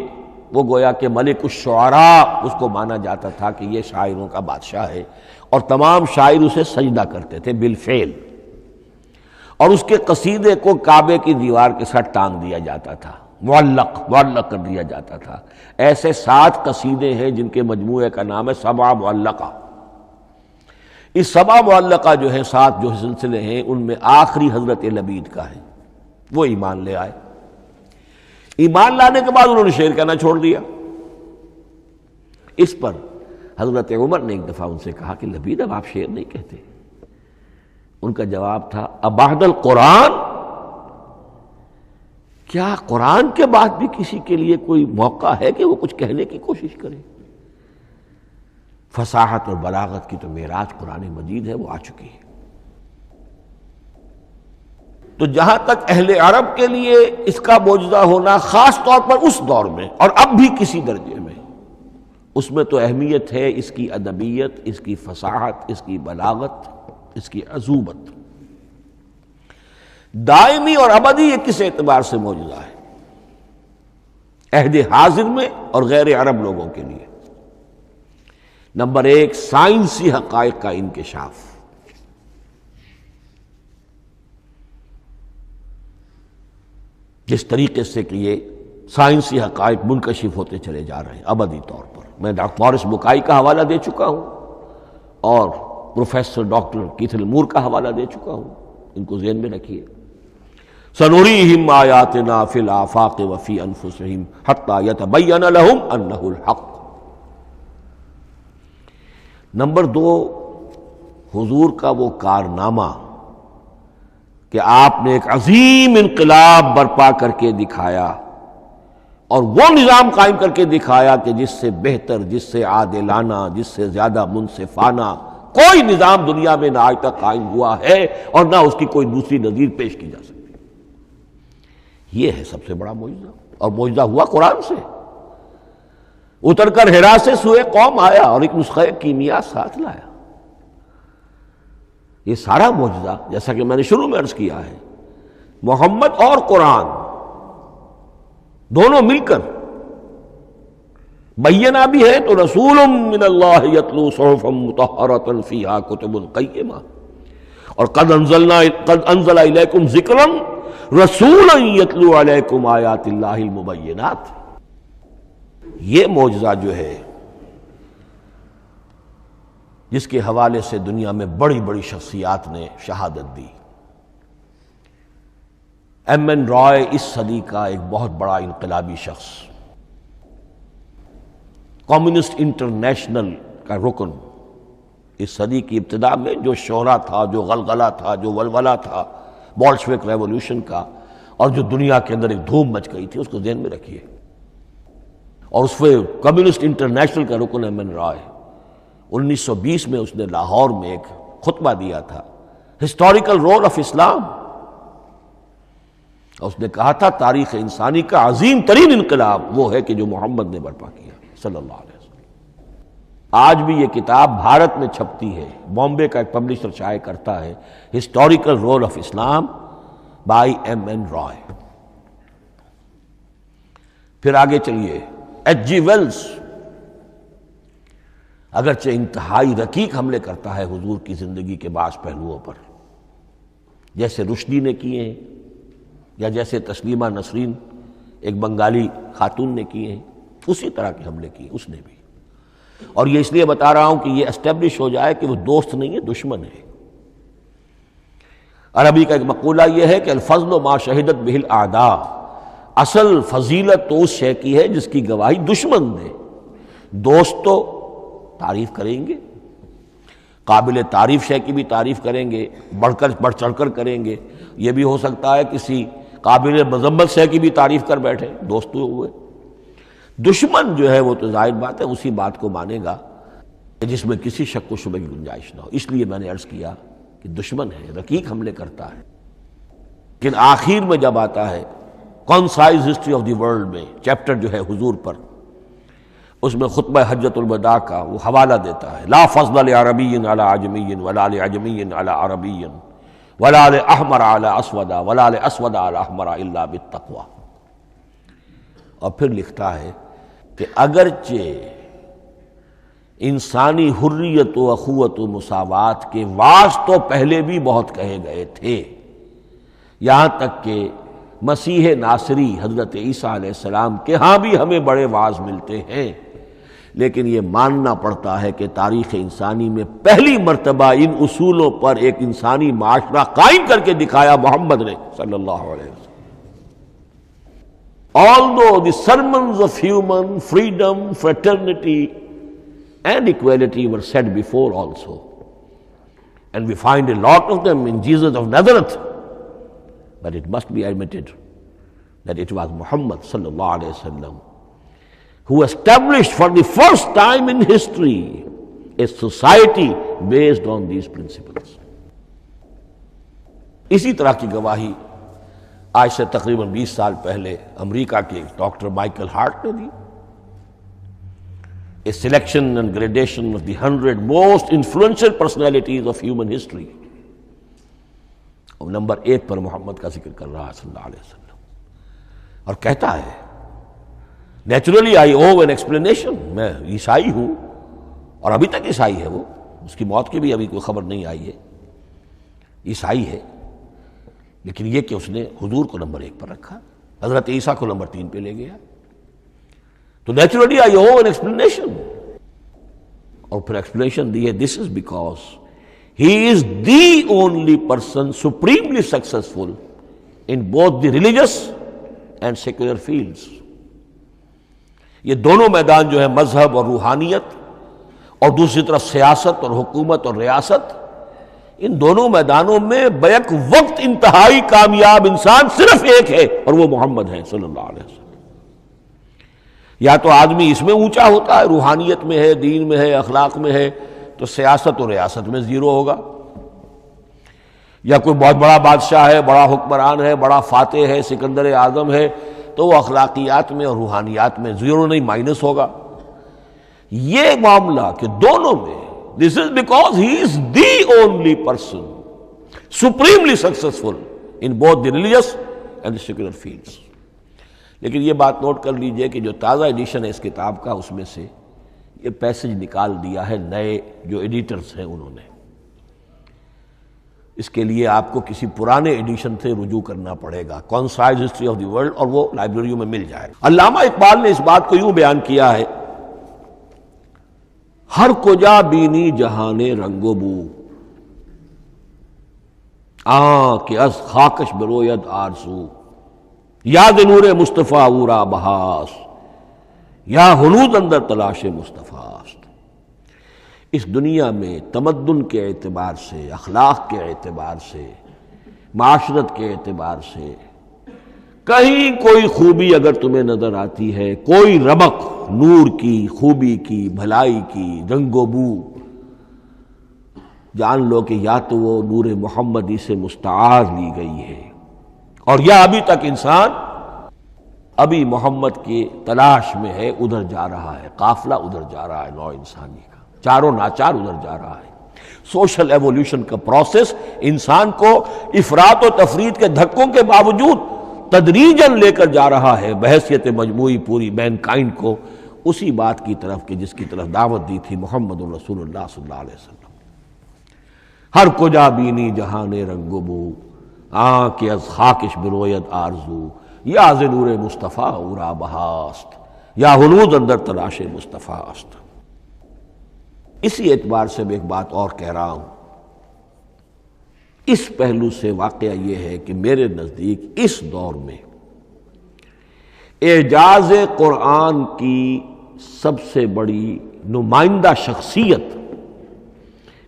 وہ گویا کہ ملک الشعراء اس کو مانا جاتا تھا کہ یہ شاعروں کا بادشاہ ہے، اور تمام شاعر اسے سجدہ کرتے تھے بالفعل، اور اس کے قصیدے کو کعبے کی دیوار کے ساتھ ٹانگ دیا جاتا تھا، معلق کر دیا جاتا تھا. ایسے 7 قصیدے ہیں جن کے مجموعے کا نام ہے سبع معلقہ. اس سبع معلقہ جو ہے 7 جو سلسلے ہیں، ان میں آخری حضرت لبید کا ہے. وہ ایمان لے آئے. ایمان لانے کے بعد انہوں نے شعر کہنا چھوڑ دیا. اس پر حضرت عمر نے ایک دفعہ ان سے کہا کہ لبید اب آپ شعر نہیں کہتے. ان کا جواب تھا ابعد القرآن، کیا قرآن کے بعد بھی کسی کے لیے کوئی موقع ہے کہ وہ کچھ کہنے کی کوشش کرے؟ فصاحت اور بلاغت کی تو معراج قرآن مجید ہے، وہ آ چکی ہے۔ تو جہاں تک اہل عرب کے لیے اس کا معجزہ ہونا خاص طور پر اس دور میں اور اب بھی کسی درجے میں، اس میں تو اہمیت ہے اس کی ادبیت، اس کی فصاحت، اس کی بلاغت، اس کی عذوبت۔ دائمی اور ابدی یہ کس اعتبار سے معجزہ ہے؟ عہد حاضر میں اور غیر عرب لوگوں کے لیے۔ نمبر ایک، سائنسی حقائق کا انکشاف۔ جس طریقے سے کہ یہ سائنسی حقائق منکشف ہوتے چلے جا رہے ہیں ابدی طور پر، میں ڈاکٹر مورس بکائی کا حوالہ دے چکا ہوں اور پروفیسر ڈاکٹر کیتھل مور کا حوالہ دے چکا ہوں، ان کو ذہن میں رکھیے۔ سنریہم آیاتنا فی الآفاق وفی انفسہم حتی یتبین لہم انہ الحق۔ نمبر دو، حضور کا وہ کارنامہ کہ آپ نے ایک عظیم انقلاب برپا کر کے دکھایا اور وہ نظام قائم کر کے دکھایا کہ جس سے بہتر، جس سے عادلانہ، جس سے زیادہ منصفانہ کوئی نظام دنیا میں نہ آج تک قائم ہوا ہے اور نہ اس کی کوئی دوسری نظیر پیش کی جا سکتی۔ یہ ہے سب سے بڑا معجزہ، اور معجزہ ہوا قرآن سے۔ اتر کر حرا سے سوئے قوم آیا اور ایک نسخہ کیمیا ساتھ لایا۔ یہ سارا معجزہ، جیسا کہ میں نے شروع میں عرض کیا ہے، محمد اور قرآن دونوں مل کر بینہ بھی ہے تو رسول من اللہ یتلو صحفا مطہرۃ فیہا کتب قیمہ، اور قد انزل الیکم ذکرا رسولا یتلو علیکم آیات اللہ المبینات۔ یہ معجزہ جو ہے جس کے حوالے سے دنیا میں بڑی بڑی شخصیات نے شہادت دی۔ ایم این رائے اس صدی کا ایک بہت بڑا انقلابی شخص، کمیونسٹ انٹرنیشنل کا رکن، اس صدی کی ابتدا میں جو شورا تھا، جو غلغلہ تھا، جو ولولہ تھا بولشوک ریولوشن کا، اور جو دنیا کے اندر ایک دھوم مچ گئی تھی، اس کو ذہن میں رکھیے۔ اور اس پہ کمیونسٹ انٹرنیشنل کا رکن ایم این رائے، 1920 میں اس نے لاہور میں ایک خطبہ دیا تھا، ہسٹوریکل رول آف اسلام۔ اس نے کہا تھا تاریخ انسانی کا عظیم ترین انقلاب وہ ہے کہ جو محمد نے برپا کیا صلی اللہ علیہ وسلم۔ آج بھی یہ کتاب بھارت میں چھپتی ہے، بامبے کا ایک پبلشر شائع کرتا ہے، historical role of Islam by M N Roy. پھر آگے چلیے، ایچ جی ویلز اگرچہ انتہائی رقیق حملے کرتا ہے حضور کی زندگی کے بعض پہلوؤں پر، جیسے رشدی نے کیے ہیں یا جیسے تسلیمہ نسرین ایک بنگالی خاتون نے کیے ہیں، اسی طرح کے حملے کیے اس نے بھی۔ اور یہ اس لیے بتا رہا ہوں کہ یہ اسٹیبلش ہو جائے کہ وہ دوست نہیں ہے، دشمن ہے۔ عربی کا ایک مقولہ یہ ہے کہ الفضل ما شہدت بہ الاعداء، اصل فضیلت تو اس شے کی ہے جس کی گواہی دشمن دے۔ دوست تو تعریف کریں گے، قابل تعریف شے کی بھی تعریف کریں گے، بڑھ چڑھ کر کریں گے۔ یہ بھی ہو سکتا ہے کسی قابل مذمت شے کی بھی تعریف کر بیٹھے، دوست ہوئے۔ دشمن جو ہے وہ تو ظاہر بات ہے اسی بات کو مانے گا جس میں کسی شک و شبہ کی گنجائش نہ ہو۔ اس لیے میں نے عرض کیا کہ دشمن ہے، رقیق حملے کرتا ہے، لیکن آخر میں جب آتا ہے concise history of the world میں چیپٹر جو ہے حضور پر، اس میں خطبہ حجۃ الوداع کا وہ حوالہ دیتا ہے، لا فضل لعربی علی عجمی ولا لعجمی علی عربی ولا لاحمر علی اسود ولا لاسود علی احمر الا بالتقوی۔ اور پھر لکھتا ہے کہ اگرچہ انسانی حریت و اخوت و مساوات کے واعظ تو پہلے بھی بہت کہے گئے تھے، یہاں تک کہ مسیح ناصری حضرت عیسیٰ علیہ السلام کے ہاں بھی ہمیں بڑے واعظ ملتے ہیں، لیکن یہ ماننا پڑتا ہے کہ تاریخ انسانی میں پہلی مرتبہ ان اصولوں پر ایک انسانی معاشرہ قائم کر کے دکھایا محمد نے صلی اللہ علیہ وسلم۔ Although the sermons of human freedom, fraternity and equality were said before also, and we find a lot of them in Jesus of Nazareth, but it must be admitted that it was Muhammad sallallahu alaihi wasallam who established for the first time in history a society based on these principles. اسی طرح کی گواہی آج سے تقریباً 20 سال پہلے امریکہ کے ڈاکٹر مائیکل ہارٹ نے دی. A selection and gradation of the 100 most influential personalities of human history. اور نمبر 1 پر محمد کا ذکر کر رہا ہے صلی اللہ علیہ وسلم، اور کہتا ہے naturally I owe an explanation, میں عیسائی ہوں اور ابھی تک عیسائی ہے وہ، اس کی موت کی بھی ابھی کوئی خبر نہیں آئی ہے، عیسائی ہے، لیکن یہ کہ اس نے حضور کو نمبر 1 پر رکھا، حضرت عیسیٰ کو نمبر 3 پہ لے گیا، تو naturally I owe an explanation. اور پھر ایکسپلینیشن دی ہے this is because he is the only person supremely successful in both the religious and secular fields. یہ دونوں میدان جو ہے مذہب اور روحانیت اور دوسری طرف سیاست اور حکومت اور ریاست، ان دونوں میدانوں میں بیک وقت انتہائی کامیاب انسان صرف ایک ہے، اور وہ محمد ہے صلی اللہ علیہ وسلم. یا تو آدمی اس میں اونچا ہوتا ہے، روحانیت میں ہے، دین میں ہے، اخلاق میں ہے، تو سیاست و ریاست میں زیرو ہوگا، یا کوئی بہت بڑا بادشاہ ہے، بڑا حکمران ہے، بڑا فاتح ہے، سکندر اعظم ہے، تو وہ اخلاقیات میں اور روحانیات میں زیرو نہیں مائنس ہوگا. یہ معاملہ کہ دونوں میں this is because he is the only person supremely successful in both the religious and the secular fields. لیکن یہ بات نوٹ کر لیجئے کہ جو تازہ ایڈیشن ہے اس کتاب کا، اس میں سے یہ پیسج نکال دیا ہے نئے جو ایڈیٹرز ہیں انہوں نے. اس کے لیے آپ کو کسی پرانے ایڈیشن سے رجوع کرنا پڑے گا، concise history of the world, اور وہ لائبریریوں میں مل جائے گا. علامہ اقبال نے اس بات کو یوں بیان کیا ہے، ہر کجا بینی جہان رنگ و بو، کہ از خاکش بروید آرزو، یاد نور مصطفیٰ اورا بہاس، یا ہنود اندر تلاش مصطفیٰ است. اس دنیا میں تمدن کے اعتبار سے، اخلاق کے اعتبار سے، معاشرت کے اعتبار سے کہیں کوئی خوبی اگر تمہیں نظر آتی ہے، کوئی رمق نور کی، خوبی کی، بھلائی کی، رنگ و بو، جان لو کہ یا تو وہ نور محمدی سے مستعار لی گئی ہے، اور یا ابھی تک انسان ابھی محمد کی تلاش میں ہے، ادھر جا رہا ہے، قافلہ ادھر جا رہا ہے، نوع انسانی کا چاروں ناچار ادھر جا رہا ہے. سوشل ایولیوشن کا پروسیس انسان کو افراط و تفرید کے دھکوں کے باوجود تدریجاً لے کر جا رہا ہے بحیثیت مجموعی پوری مین کائنڈ کو اسی بات کی طرف کہ جس کی طرف دعوت دی تھی محمد رسول اللہ صلی اللہ علیہ وسلم. ہر کجا بینی جہان رنگ و بو، کہ از خاکش بروید آرزو، یا ز نور مصطفیٰ اورا بہاست، یا ہنود اندر تلاش مصطفیٰ است. اسی اعتبار سے میں ایک بات اور کہہ رہا ہوں، اس پہلو سے واقعہ یہ ہے کہ میرے نزدیک اس دور میں اعجاز قرآن کی سب سے بڑی نمائندہ شخصیت،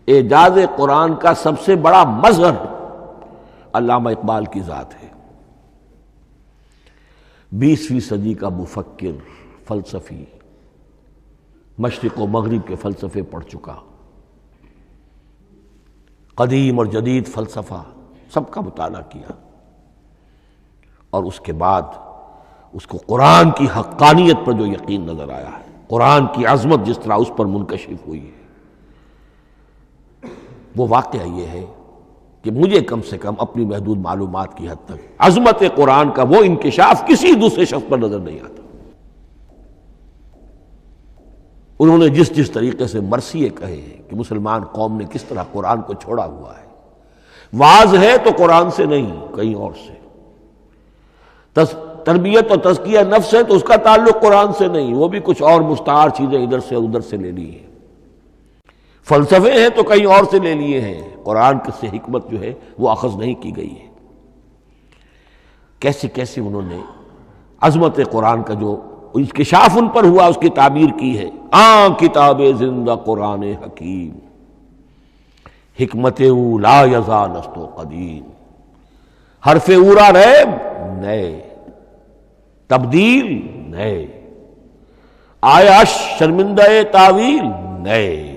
اعجاز قرآن کا سب سے بڑا مظہر علامہ اقبال کی ذات ہے. 20ویں صدی کا مفکر، فلسفی، مشرق و مغرب کے فلسفے پڑھ چکا، قدیم اور جدید فلسفہ سب کا مطالعہ کیا، اور اس کے بعد اس کو قرآن کی حقانیت پر جو یقین نظر آیا ہے، قرآن کی عظمت جس طرح اس پر منکشف ہوئی ہے، وہ واقعہ یہ ہے کہ مجھے کم سے کم اپنی محدود معلومات کی حد تک عظمت قرآن کا وہ انکشاف کسی دوسرے شخص پر نظر نہیں آتا. انہوں نے جس جس طریقے سے مرثیے کہے ہیں کہ مسلمان قوم نے کس طرح قرآن کو چھوڑا ہوا ہے، واعظ ہے تو قرآن سے نہیں کہیں اور سے، تربیت اور تزکیہ نفس ہے تو اس کا تعلق قرآن سے نہیں، وہ بھی کچھ اور مستعار چیزیں ادھر سے ادھر سے لے لی ہیں، فلسفے ہیں تو کہیں اور سے لے لیے ہیں، قرآن سے حکمت جو ہے وہ اخذ نہیں کی گئی ہے. کیسے کیسے انہوں نے عظمت قرآن کا جو انکشاف ان پر ہوا اس کی تعبیر کی ہے. کتاب زندہ قرآن حکیم، حکمت او لا یزا نست و قدیم، حرف اورا ریب نئے، تبدیل نئے، آیا شرمندہ تعویل نئے،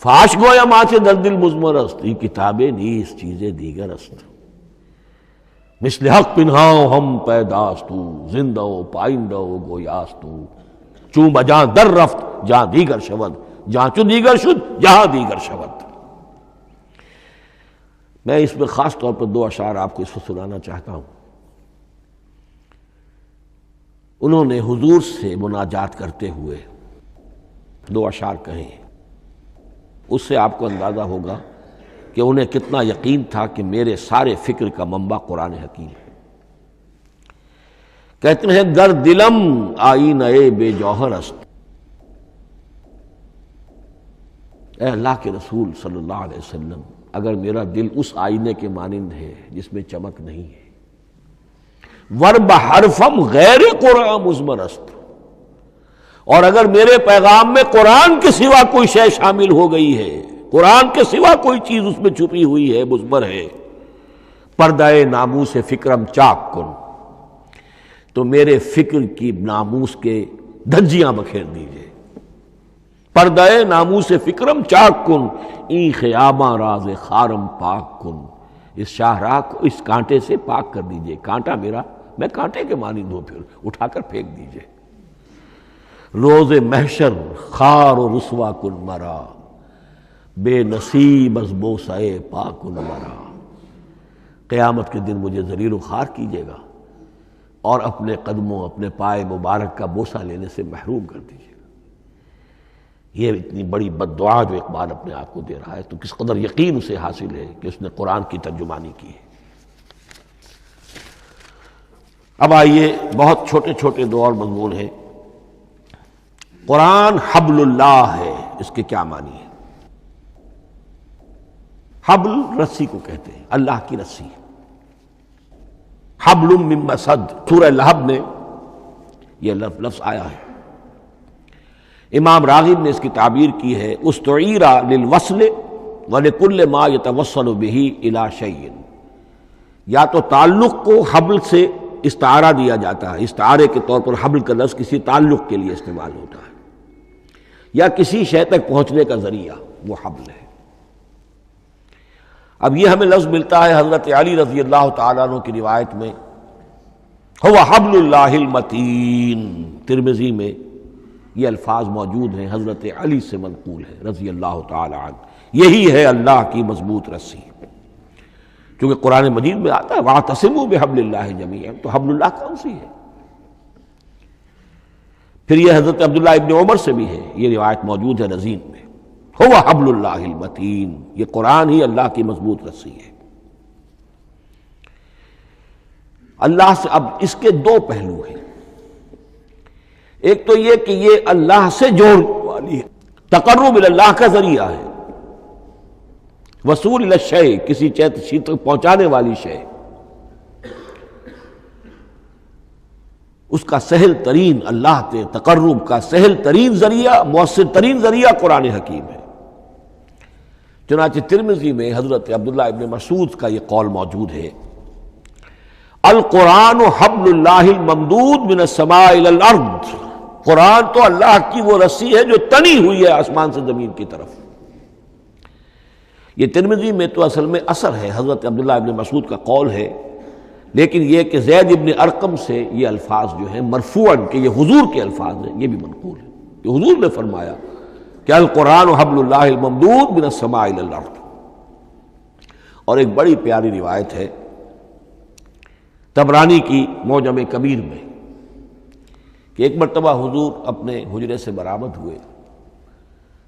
فاش گویا ماچے در دل مزمر است، ای کتابیں نیست چیزیں دیگر است، مثل حق پنہاں ہم پیداستو، زندہ و پائندہ و گویاستو، چون بجاں در رفت جہاں دیگر شود، جہاں چو دیگر شد جہاں دیگر شود۔ میں اس میں خاص طور پر دو اشعار آپ کو اس وقت سنانا چاہتا ہوں۔ انہوں نے حضور سے مناجات کرتے ہوئے دو اشعار کہیں، اس سے آپ کو اندازہ ہوگا کہ انہیں کتنا یقین تھا کہ میرے سارے فکر کا منبع قرآن حکیم ہے۔ کہتے ہیں گر دلم آئینہ بے جوہر است، اے اللہ کے رسول صلی اللہ علیہ وسلم، اگر میرا دل اس آئینے کے مانند ہے جس میں چمک نہیں ہے، ورب حرفم غیر قرآن مزمر است، اور اگر میرے پیغام میں قرآن کے سوا کوئی شے شامل ہو گئی ہے، قرآن کے سوا کوئی چیز اس میں چھپی ہوئی ہے، مزمر ہے، پردہ ناموس فکرم چاک کن، تو میرے فکر کی ناموس کے دھجیاں بکھیر دیجئے۔ پردہ ناموس فکرم چاک کن، این خیامہ راز خارم پاک کن، اس شاہراہ کو اس کانٹے سے پاک کر دیجئے، کانٹا میرا، میں کانٹے کے مانند ہوں، پھر اٹھا کر پھینک دیجئے۔ روز محشر خار و رسوا کن مرا، بے نصیب از بوسہ پاک کن مرا، قیامت کے دن مجھے ذلیل و خوار کیجیے گا اور اپنے قدموں، اپنے پائے مبارک کا بوسہ لینے سے محروم کر دیجیے گا۔ یہ اتنی بڑی بد دعا جو اقبال اپنے آپ کو دے رہا ہے، تو کس قدر یقین اسے حاصل ہے کہ اس نے قرآن کی ترجمانی کی ہے۔ اب آئیے، بہت چھوٹے چھوٹے دو اور مضمون ہیں۔ قرآن حبل اللہ ہے، اس کے کیا معنی ہے؟ حبل رسی کو کہتے ہیں، اللہ کی رسی۔ حبل من مسد، سورہ لہب میں یہ لفظ آیا ہے۔ امام راغب نے اس کی تعبیر کی ہے استعیر للوصل ولکل ما یتوصل بہ الی شیء، یا تو تعلق کو حبل سے استعارہ دیا جاتا ہے، استعارے کے طور پر حبل کا لفظ کسی تعلق کے لیے استعمال ہوتا ہے، یا کسی شے تک پہنچنے کا ذریعہ، وہ حبل ہے۔ اب یہ ہمیں لفظ ملتا ہے حضرت علی رضی اللہ تعالیٰ عنہ کی روایت میں، هو حبل اللہ المتین، ترمذی میں یہ الفاظ موجود ہیں، حضرت علی سے منقول ہے رضی اللہ تعالیٰ عنہ، یہی ہے اللہ کی مضبوط رسی، کیونکہ قرآن مجید میں آتا ہے وَاعْتَصِمُوا بِحَبْلِ اللَّهِ جَمِيعًا، تو حبل اللہ کون سی ہے؟ پھر یہ حضرت عبداللہ ابن عمر سے بھی ہے، یہ روایت موجود ہے رزین میں، هو حبل اللہ المتین، یہ قرآن ہی اللہ کی مضبوط رسی ہے۔ اللہ سے اب اس کے دو پہلو ہیں، ایک تو یہ کہ یہ اللہ سے جوڑنے والی ہے، تقرب اللہ کا ذریعہ ہے، وصول الشیء، کسی چیز تک پہنچانے والی شے، اس کا سہل ترین، اللہ کے تقرب کا سہل ترین ذریعہ، مؤثر ترین ذریعہ قرآن حکیم ہے۔ چنانچہ ترمذی میں حضرت عبداللہ ابن مسعود کا یہ قول موجود ہے، القرآن حبل اللہ الممدود من السماء الی الارض، قرآن تو اللہ کی وہ رسی ہے جو تنی ہوئی ہے آسمان سے زمین کی طرف۔ یہ ترمذی میں تو اصل میں اثر ہے، حضرت عبداللہ ابن مسعود کا قول ہے، لیکن یہ کہ زید ابن ارقم سے یہ الفاظ جو ہیں مرفوعاً کہ یہ حضور کے الفاظ ہیں، یہ بھی منقول ہے کہ حضور نے فرمایا کہ القرآن حبل اللہ الممدود من السماء الی الارض۔ اور ایک بڑی پیاری روایت ہے طبرانی کی معجم کبیر میں کہ ایک مرتبہ حضور اپنے حجرے سے برآمد ہوئے،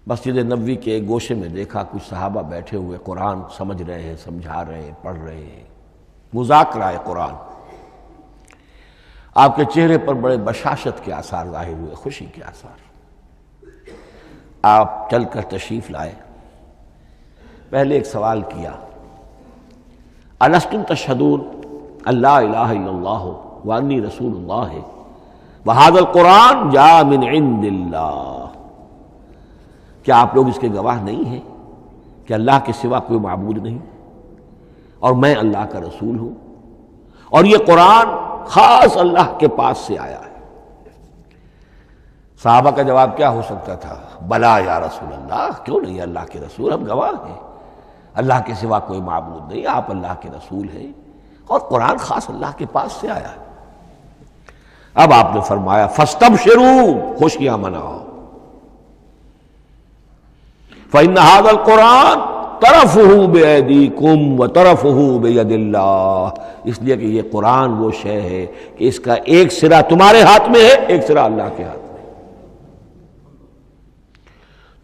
مسجد نبوی کے ایک گوشے میں دیکھا کچھ صحابہ بیٹھے ہوئے قرآن سمجھ رہے ہیں، سمجھا رہے ہیں، پڑھ رہے ہیں، مذاکرہ قرآن۔ آپ کے چہرے پر بڑے بشاشت کے آثار ظاہر ہوئے، خوشی کے آثار۔ آپ چل کر تشریف لائے، پہلے ایک سوال کیا، الستم تشہدون اللہ الہ الا اللہ وانی رسول اللہ وہذا القرآن جاء من عند اللہ، کیا آپ لوگ اس کے گواہ نہیں ہیں کہ اللہ کے سوا کوئی معبود نہیں اور میں اللہ کا رسول ہوں، اور یہ قرآن خاص اللہ کے پاس سے آیا ہے۔ صحابہ کا جواب کیا ہو سکتا تھا؟ بلا یا رسول اللہ، کیوں نہیں اللہ کے رسول، ہم گواہ ہیں، اللہ کے سوا کوئی معبود نہیں، آپ اللہ کے رسول ہیں، اور قرآن خاص اللہ کے پاس سے آیا ہے۔ اب آپ نے فرمایا فاستبشروا، خوشیاں مناؤ، فإن هذا القرآن طرفه بأيديكم وطرفه بيد اللہ، اس لیے کہ یہ قرآن وہ شے ہے کہ اس کا ایک سرا تمہارے ہاتھ میں ہے، ایک سرا اللہ کے ہاتھ میں۔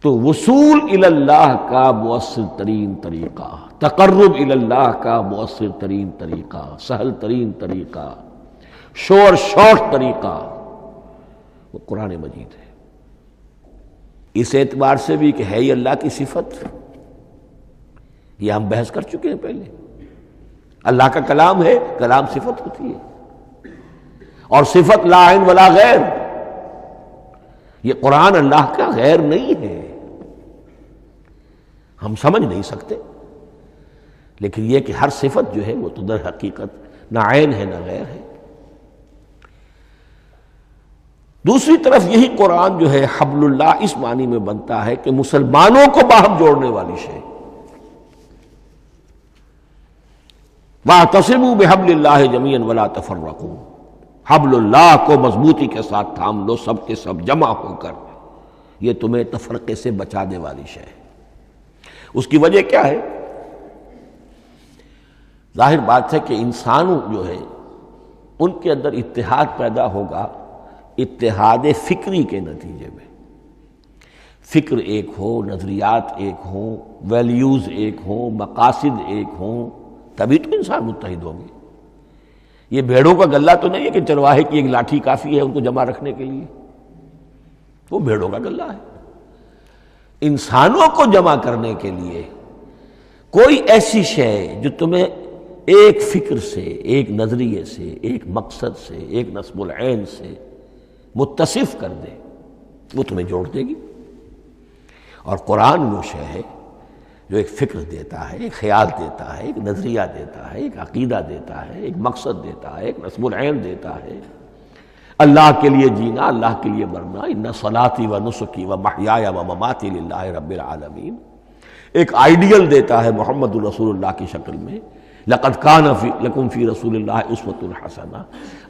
تو وصول الی اللہ کا مؤثر ترین طریقہ، تقرب الی اللہ کا مؤثر ترین طریقہ، سہل ترین طریقہ، شور شوٹ طریقہ وہ قرآن مجید ہے۔ اس اعتبار سے بھی کہ ہے ہی اللہ کی صفت، یہ ہم بحث کر چکے ہیں پہلے، اللہ کا کلام ہے، کلام صفت ہوتی ہے، اور صفت لا عین ولا غیر، یہ قرآن اللہ کا غیر نہیں ہے، ہم سمجھ نہیں سکتے، لیکن یہ کہ ہر صفت جو ہے وہ تو در حقیقت نہ عین ہے نہ غیر ہے۔ دوسری طرف یہی قرآن جو ہے حبل اللہ اس معنی میں بنتا ہے کہ مسلمانوں کو باہم جوڑنے والی شے، وَاعْتَصِمُوا بِحَبْلِ اللَّهِ جَمِيعًا وَلَا تَفَرَّقُوا، حبل اللہ کو مضبوطی کے ساتھ تھام لو، سب کے سب جمع ہو کر، یہ تمہیں تفرقے سے بچانے والی شے ہے۔ اس کی وجہ کیا ہے؟ ظاہر بات ہے کہ انسانوں جو ہے ان کے اندر اتحاد پیدا ہوگا اتحاد فکری کے نتیجے میں، فکر ایک ہو، نظریات ایک ہوں، ویلیوز ایک ہوں، مقاصد ایک ہوں، تبھی تو انسان متحد ہوں گے۔ یہ بھیڑوں کا گلہ تو نہیں ہے کہ چرواہے کی ایک لاٹھی کافی ہے ان کو جمع رکھنے کے لیے، وہ بھیڑوں کا گلہ ہے۔ انسانوں کو جمع کرنے کے لیے کوئی ایسی شے جو تمہیں ایک فکر سے، ایک نظریے سے، ایک مقصد سے، ایک نصب العین سے متصف کر دے، وہ تمہیں جوڑ دے گی۔ اور قرآن وہ شے ہے جو ایک فکر دیتا ہے، ایک خیال دیتا ہے، ایک نظریہ دیتا ہے، ایک عقیدہ دیتا ہے، ایک مقصد دیتا ہے، ایک نصب العین دیتا ہے، اللہ کے لیے جینا، اللہ کے لیے مرنا، ان صلاتی و نسکی و محیای و مماتی للہ رب العالمین، ایک آئیڈیل دیتا ہے محمد الرسول اللہ کی شکل میں، لقد کان لکم فی رسول اللہ اسوۃ حسنہ۔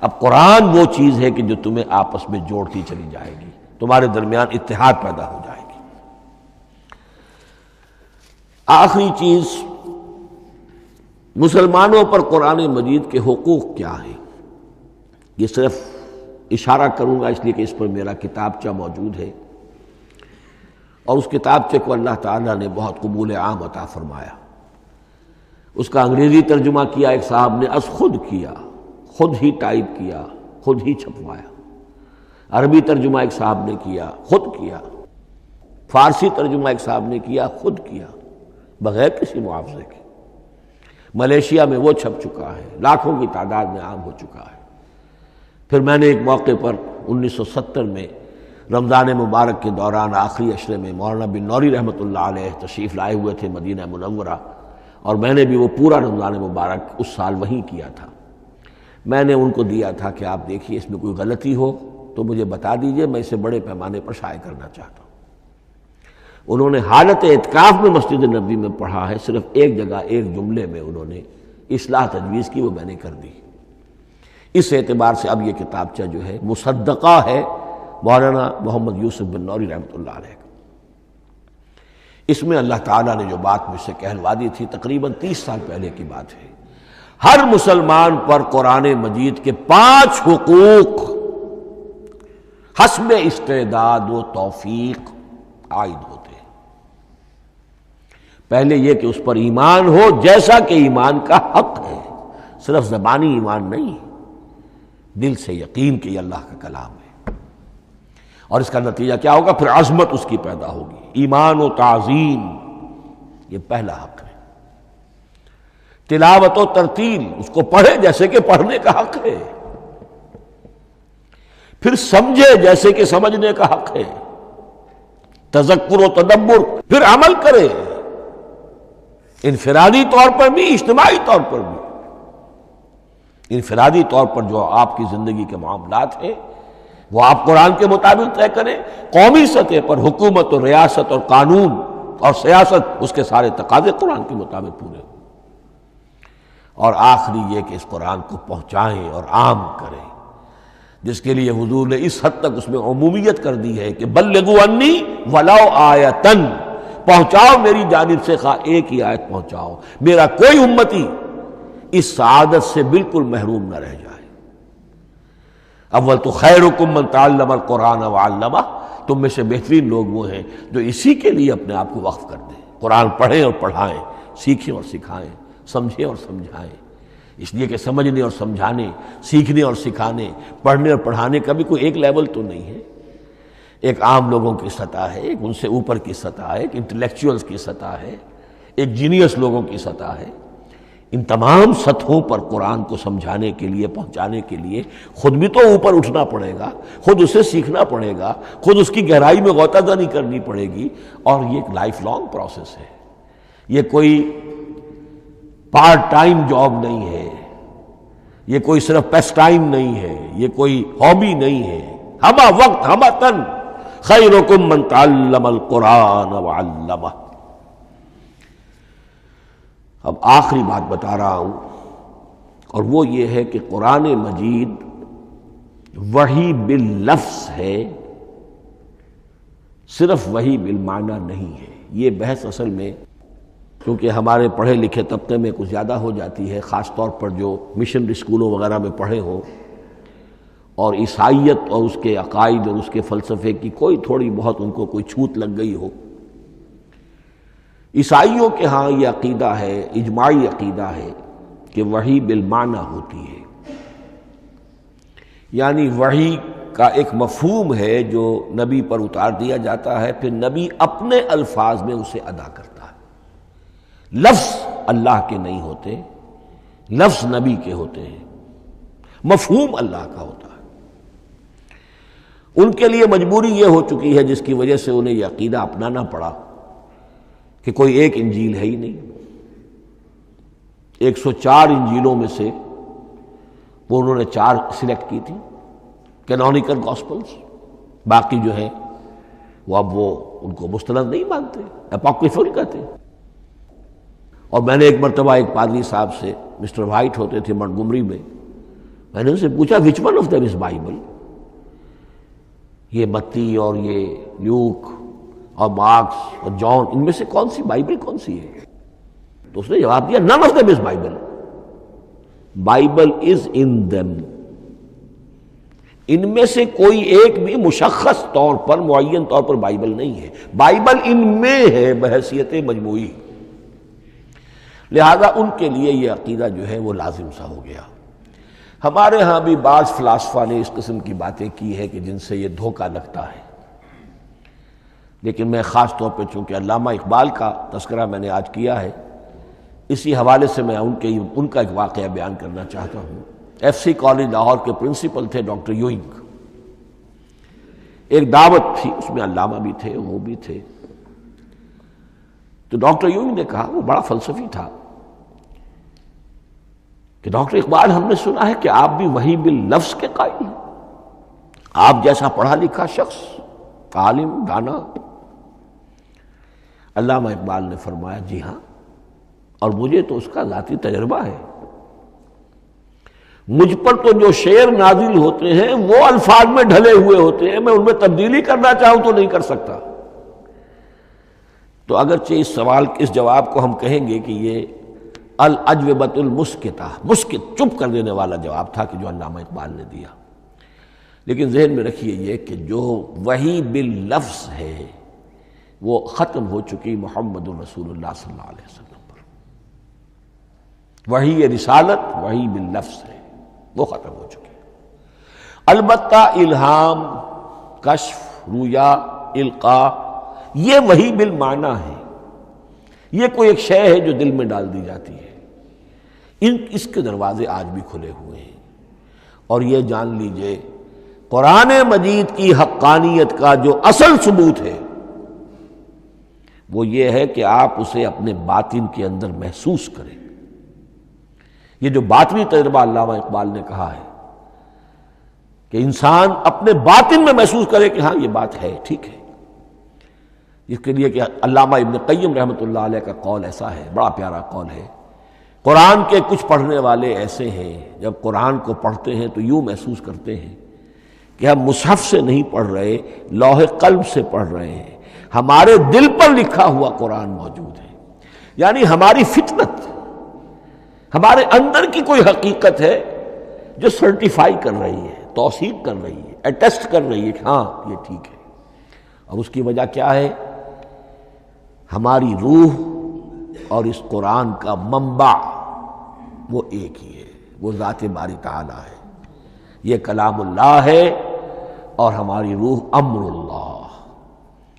اب قرآن وہ چیز ہے کہ جو تمہیں آپس میں جوڑتی چلی جائے گی، تمہارے درمیان اتحاد پیدا ہو جائے گی۔ آخری چیز، مسلمانوں پر قرآن مجید کے حقوق کیا ہیں؟ یہ صرف اشارہ کروں گا اس لیے کہ اس پر میرا کتابچہ موجود ہے، اور اس کتابچے کو اللہ تعالیٰ نے بہت قبول عام عطا فرمایا۔ اس کا انگریزی ترجمہ کیا ایک صاحب نے، از خود کیا، خود ہی ٹائپ کیا، خود ہی چھپوایا۔ عربی ترجمہ ایک صاحب نے کیا، خود کیا۔ فارسی ترجمہ ایک صاحب نے کیا، خود کیا، بغیر کسی معاوضے کے۔ ملیشیا میں وہ چھپ چکا ہے، لاکھوں کی تعداد میں عام ہو چکا ہے۔ پھر میں نے ایک موقع پر 1970 میں رمضان مبارک کے دوران آخری عشرے میں مولانا بن نوری رحمۃ اللہ علیہ تشریف لائے ہوئے تھے مدینہ منورہ، اور میں نے بھی وہ پورا رمضان مبارک اس سال وہیں کیا تھا۔ میں نے ان کو دیا تھا کہ آپ دیکھیے اس میں کوئی غلطی ہو تو مجھے بتا دیجئے، میں اسے بڑے پیمانے پر شائع کرنا چاہتا ہوں۔ انہوں نے حالت اعتکاف میں مسجد نبوی میں پڑھا ہے، صرف ایک جگہ ایک جملے میں انہوں نے اصلاح تجویز کی، وہ میں نے کر دی۔ اس اعتبار سے اب یہ کتابچہ جو ہے مصدقہ ہے مولانا محمد یوسف بن نوری رحمۃ اللہ علیہ کا۔ اس میں اللہ تعالیٰ نے جو بات مجھ سے کہلوا دی تھی، تقریباً 30 سال پہلے کی بات ہے، ہر مسلمان پر قرآن مجید کے 5 حقوق حسب استعداد و توفیق عائد ہوتے ہیں۔ پہلے یہ کہ اس پر ایمان ہو جیسا کہ ایمان کا حق ہے، صرف زبانی ایمان نہیں، دل سے یقین کہ یہ اللہ کا کلام ہے۔ اور اس کا نتیجہ کیا ہوگا؟ پھر عظمت اس کی پیدا ہوگی، ایمان و تعظیم، یہ پہلا حق ہے۔ تلاوت و ترتیل، اس کو پڑھے جیسے کہ پڑھنے کا حق ہے، پھر سمجھے جیسے کہ سمجھنے کا حق ہے، تذکر و تدبر، پھر عمل کرے، انفرادی طور پر بھی اجتماعی طور پر بھی۔ انفرادی طور پر جو آپ کی زندگی کے معاملات ہیں وہ آپ قرآن کے مطابق طے کریں، قومی سطح پر حکومت اور ریاست اور قانون اور سیاست اس کے سارے تقاضے قرآن کے مطابق پورے ہوں، اور آخری یہ کہ اس قرآن کو پہنچائیں اور عام کریں، جس کے لیے حضور نے اس حد تک اس میں عمومیت کر دی ہے کہ بلغوا انی ولو آیۃ، پہنچاؤ میری جانب سے خواہ ایک ہی آیت پہنچاؤ، میرا کوئی امتی اس سعادت سے بالکل محروم نہ رہ جائے۔ اول تو خیرکم من تعلم القرآن وعلمہ، تم میں سے بہترین لوگ وہ ہیں جو اسی کے لیے اپنے آپ کو وقف کر دیں، قرآن پڑھیں اور پڑھائیں، سیکھیں اور سکھائیں، سمجھیں اور سمجھائیں، اس لیے کہ سمجھنے اور سمجھانے، سیکھنے اور سکھانے، پڑھنے اور پڑھانے کا بھی کوئی ایک لیول تو نہیں ہے، ایک عام لوگوں کی سطح ہے، ایک ان سے اوپر کی سطح ہے، ایک انٹلیکچوئلز کی سطح ہے، ایک جینیس لوگوں کی سطح ہے۔ ان تمام سطحوں پر قرآن کو سمجھانے کے لیے، پہنچانے کے لیے خود بھی تو اوپر اٹھنا پڑے گا، خود اسے سیکھنا پڑے گا، خود اس کی گہرائی میں غوطہ زنی کرنی پڑے گی، اور یہ ایک لائف لانگ پروسیس ہے، یہ کوئی پارٹ ٹائم جاب نہیں ہے، یہ کوئی صرف پیس ٹائم نہیں ہے، یہ کوئی ہابی نہیں ہے، ہمہ وقت ہمہ تن خیرکم من تعلم القرآن وعلمہ۔ اب آخری بات بتا رہا ہوں، اور وہ یہ ہے کہ قرآن مجید وحی باللفظ ہے، صرف وحی بالمعنی نہیں ہے۔ یہ بحث اصل میں کیونکہ ہمارے پڑھے لکھے طبقے میں کچھ زیادہ ہو جاتی ہے، خاص طور پر جو مشنری اسکولوں وغیرہ میں پڑھے ہوں اور عیسائیت اور اس کے عقائد اور اس کے فلسفے کی کوئی تھوڑی بہت ان کو کوئی چھوت لگ گئی ہو۔ عیسائیوں کے ہاں یہ عقیدہ ہے، اجماعی عقیدہ ہے کہ وحی بالمعنی ہوتی ہے، یعنی وحی کا ایک مفہوم ہے جو نبی پر اتار دیا جاتا ہے، پھر نبی اپنے الفاظ میں اسے ادا کرتا ہے۔ لفظ اللہ کے نہیں ہوتے، لفظ نبی کے ہوتے ہیں، مفہوم اللہ کا ہوتا ہے۔ ان کے لیے مجبوری یہ ہو چکی ہے جس کی وجہ سے انہیں یہ عقیدہ اپنانا پڑا کہ کوئی ایک انجیل ہے ہی نہیں، 104 انجیلوں میں سے وہ انہوں نے 4 سلیکٹ کی تھی کینونیکل گاسپلز، باقی جو ہیں وہ اب وہ ان کو مستند نہیں مانتے، اپوکریفل کہتے ہیں۔ اور میں نے ایک مرتبہ ایک پادری صاحب سے، مسٹر وائٹ ہوتے تھے منٹگمری میں نے ان سے پوچھا which one of them is Bible, یہ متی اور یہ لیوک اور مارکس اور جان، ان میں سے کون سی بائبل کون سی ہے؟ تو اس نے جواب دیا none of them is Bible. Bible is in them. ان میں سے کوئی ایک بھی مشخص طور پر، معین طور پر بائبل نہیں ہے، بائبل ان میں ہے بحیثیت مجموعی، لہذا ان کے لیے یہ عقیدہ جو ہے وہ لازم سا ہو گیا۔ ہمارے ہاں بھی بعض فلاسفہ نے اس قسم کی باتیں کی ہے کہ جن سے یہ دھوکہ لگتا ہے، لیکن میں خاص طور پہ چونکہ علامہ اقبال کا تذکرہ میں نے آج کیا ہے، اسی حوالے سے میں ان کا ایک واقعہ بیان کرنا چاہتا ہوں۔ ایف سی کالج لاہور کے پرنسپل تھے ڈاکٹر یوئنگ، ایک دعوت تھی، اس میں علامہ بھی تھے، وہ بھی تھے۔ تو ڈاکٹر یوئنگ نے کہا، وہ بڑا فلسفی تھا، کہ ڈاکٹر اقبال ہم نے سنا ہے کہ آپ بھی وحی باللفظ کے قائل ہیں، آپ جیسا پڑھا لکھا شخص، عالم دانا۔ علامہ اقبال نے فرمایا جی ہاں، اور مجھے تو اس کا ذاتی تجربہ ہے، مجھ پر تو جو شعر نازل ہوتے ہیں وہ الفاظ میں ڈھلے ہوئے ہوتے ہیں، میں ان میں تبدیلی کرنا چاہوں تو نہیں کر سکتا۔ تو اگرچہ اس سوال اس جواب کو ہم کہیں گے کہ یہ الاجوبۃ المسکتہ، مسکت چپ کر دینے والا جواب تھا کہ جو علامہ اقبال نے دیا، لیکن ذہن میں رکھیے یہ کہ جو وحی باللفظ ہے وہ ختم ہو چکی محمد رسول اللہ صلی اللہ علیہ وسلم پر۔ وحی رسالت وحی باللفظ ہے، وہ ختم ہو چکی۔ البتہ الہام، کشف، رویا، القاء، یہ وحی بالمعنی ہے، یہ کوئی ایک شے ہے جو دل میں ڈال دی جاتی ہے، اس کے دروازے آج بھی کھلے ہوئے ہیں۔ اور یہ جان لیجئے قرآن مجید کی حقانیت کا جو اصل ثبوت ہے وہ یہ ہے کہ آپ اسے اپنے باطن کے اندر محسوس کریں۔ یہ جو باطنی تجربہ علامہ اقبال نے کہا ہے کہ انسان اپنے باطن میں محسوس کرے کہ ہاں یہ بات ہے، ٹھیک ہے۔ اس کے لیے کہ علامہ ابن قیم رحمۃ اللہ علیہ کا قول ایسا ہے، بڑا پیارا قول ہے، قرآن کے کچھ پڑھنے والے ایسے ہیں جب قرآن کو پڑھتے ہیں تو یوں محسوس کرتے ہیں کہ ہم مصحف سے نہیں پڑھ رہے، لوح قلب سے پڑھ رہے ہیں، ہمارے دل پر لکھا ہوا قرآن موجود ہے، یعنی ہماری فطرت، ہمارے اندر کی کوئی حقیقت ہے جو سرٹیفائی کر رہی ہے، توثیق کر رہی ہے، اٹیسٹ کر رہی ہے کہ ہاں یہ ٹھیک ہے۔ اور اس کی وجہ کیا ہے؟ ہماری روح اور اس قرآن کا منبع وہ ایک ہی ہے، وہ ذات باری تعالیٰ ہے، یہ کلام اللہ ہے، اور ہماری روح امر اللہ۔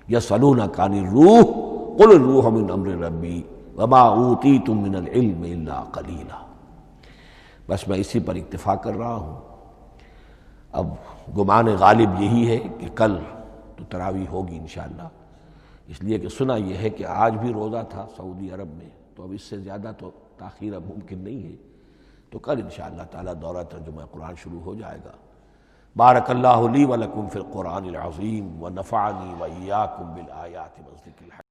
یسألونک عن الروح قل الروح من امر ربی وما اوتیتم من العلم الا قلیلا۔ بس میں اسی پر اکتفا کر رہا ہوں۔ اب گمان غالب یہی ہے کہ کل تو تراویح ہوگی انشاءاللہ، اس لیے کہ سنا یہ ہے کہ آج بھی روزہ تھا سعودی عرب میں، تو اب اس سے زیادہ تو تاخیر اب ممکن نہیں ہے، تو کل انشاءاللہ تعالی دورہ ترجمہ قرآن شروع ہو جائے گا۔ بارک اللہ لی و لکم فی القرآن العظیم ونفعنی و ایاکم بالآیات والذکر الحکیم۔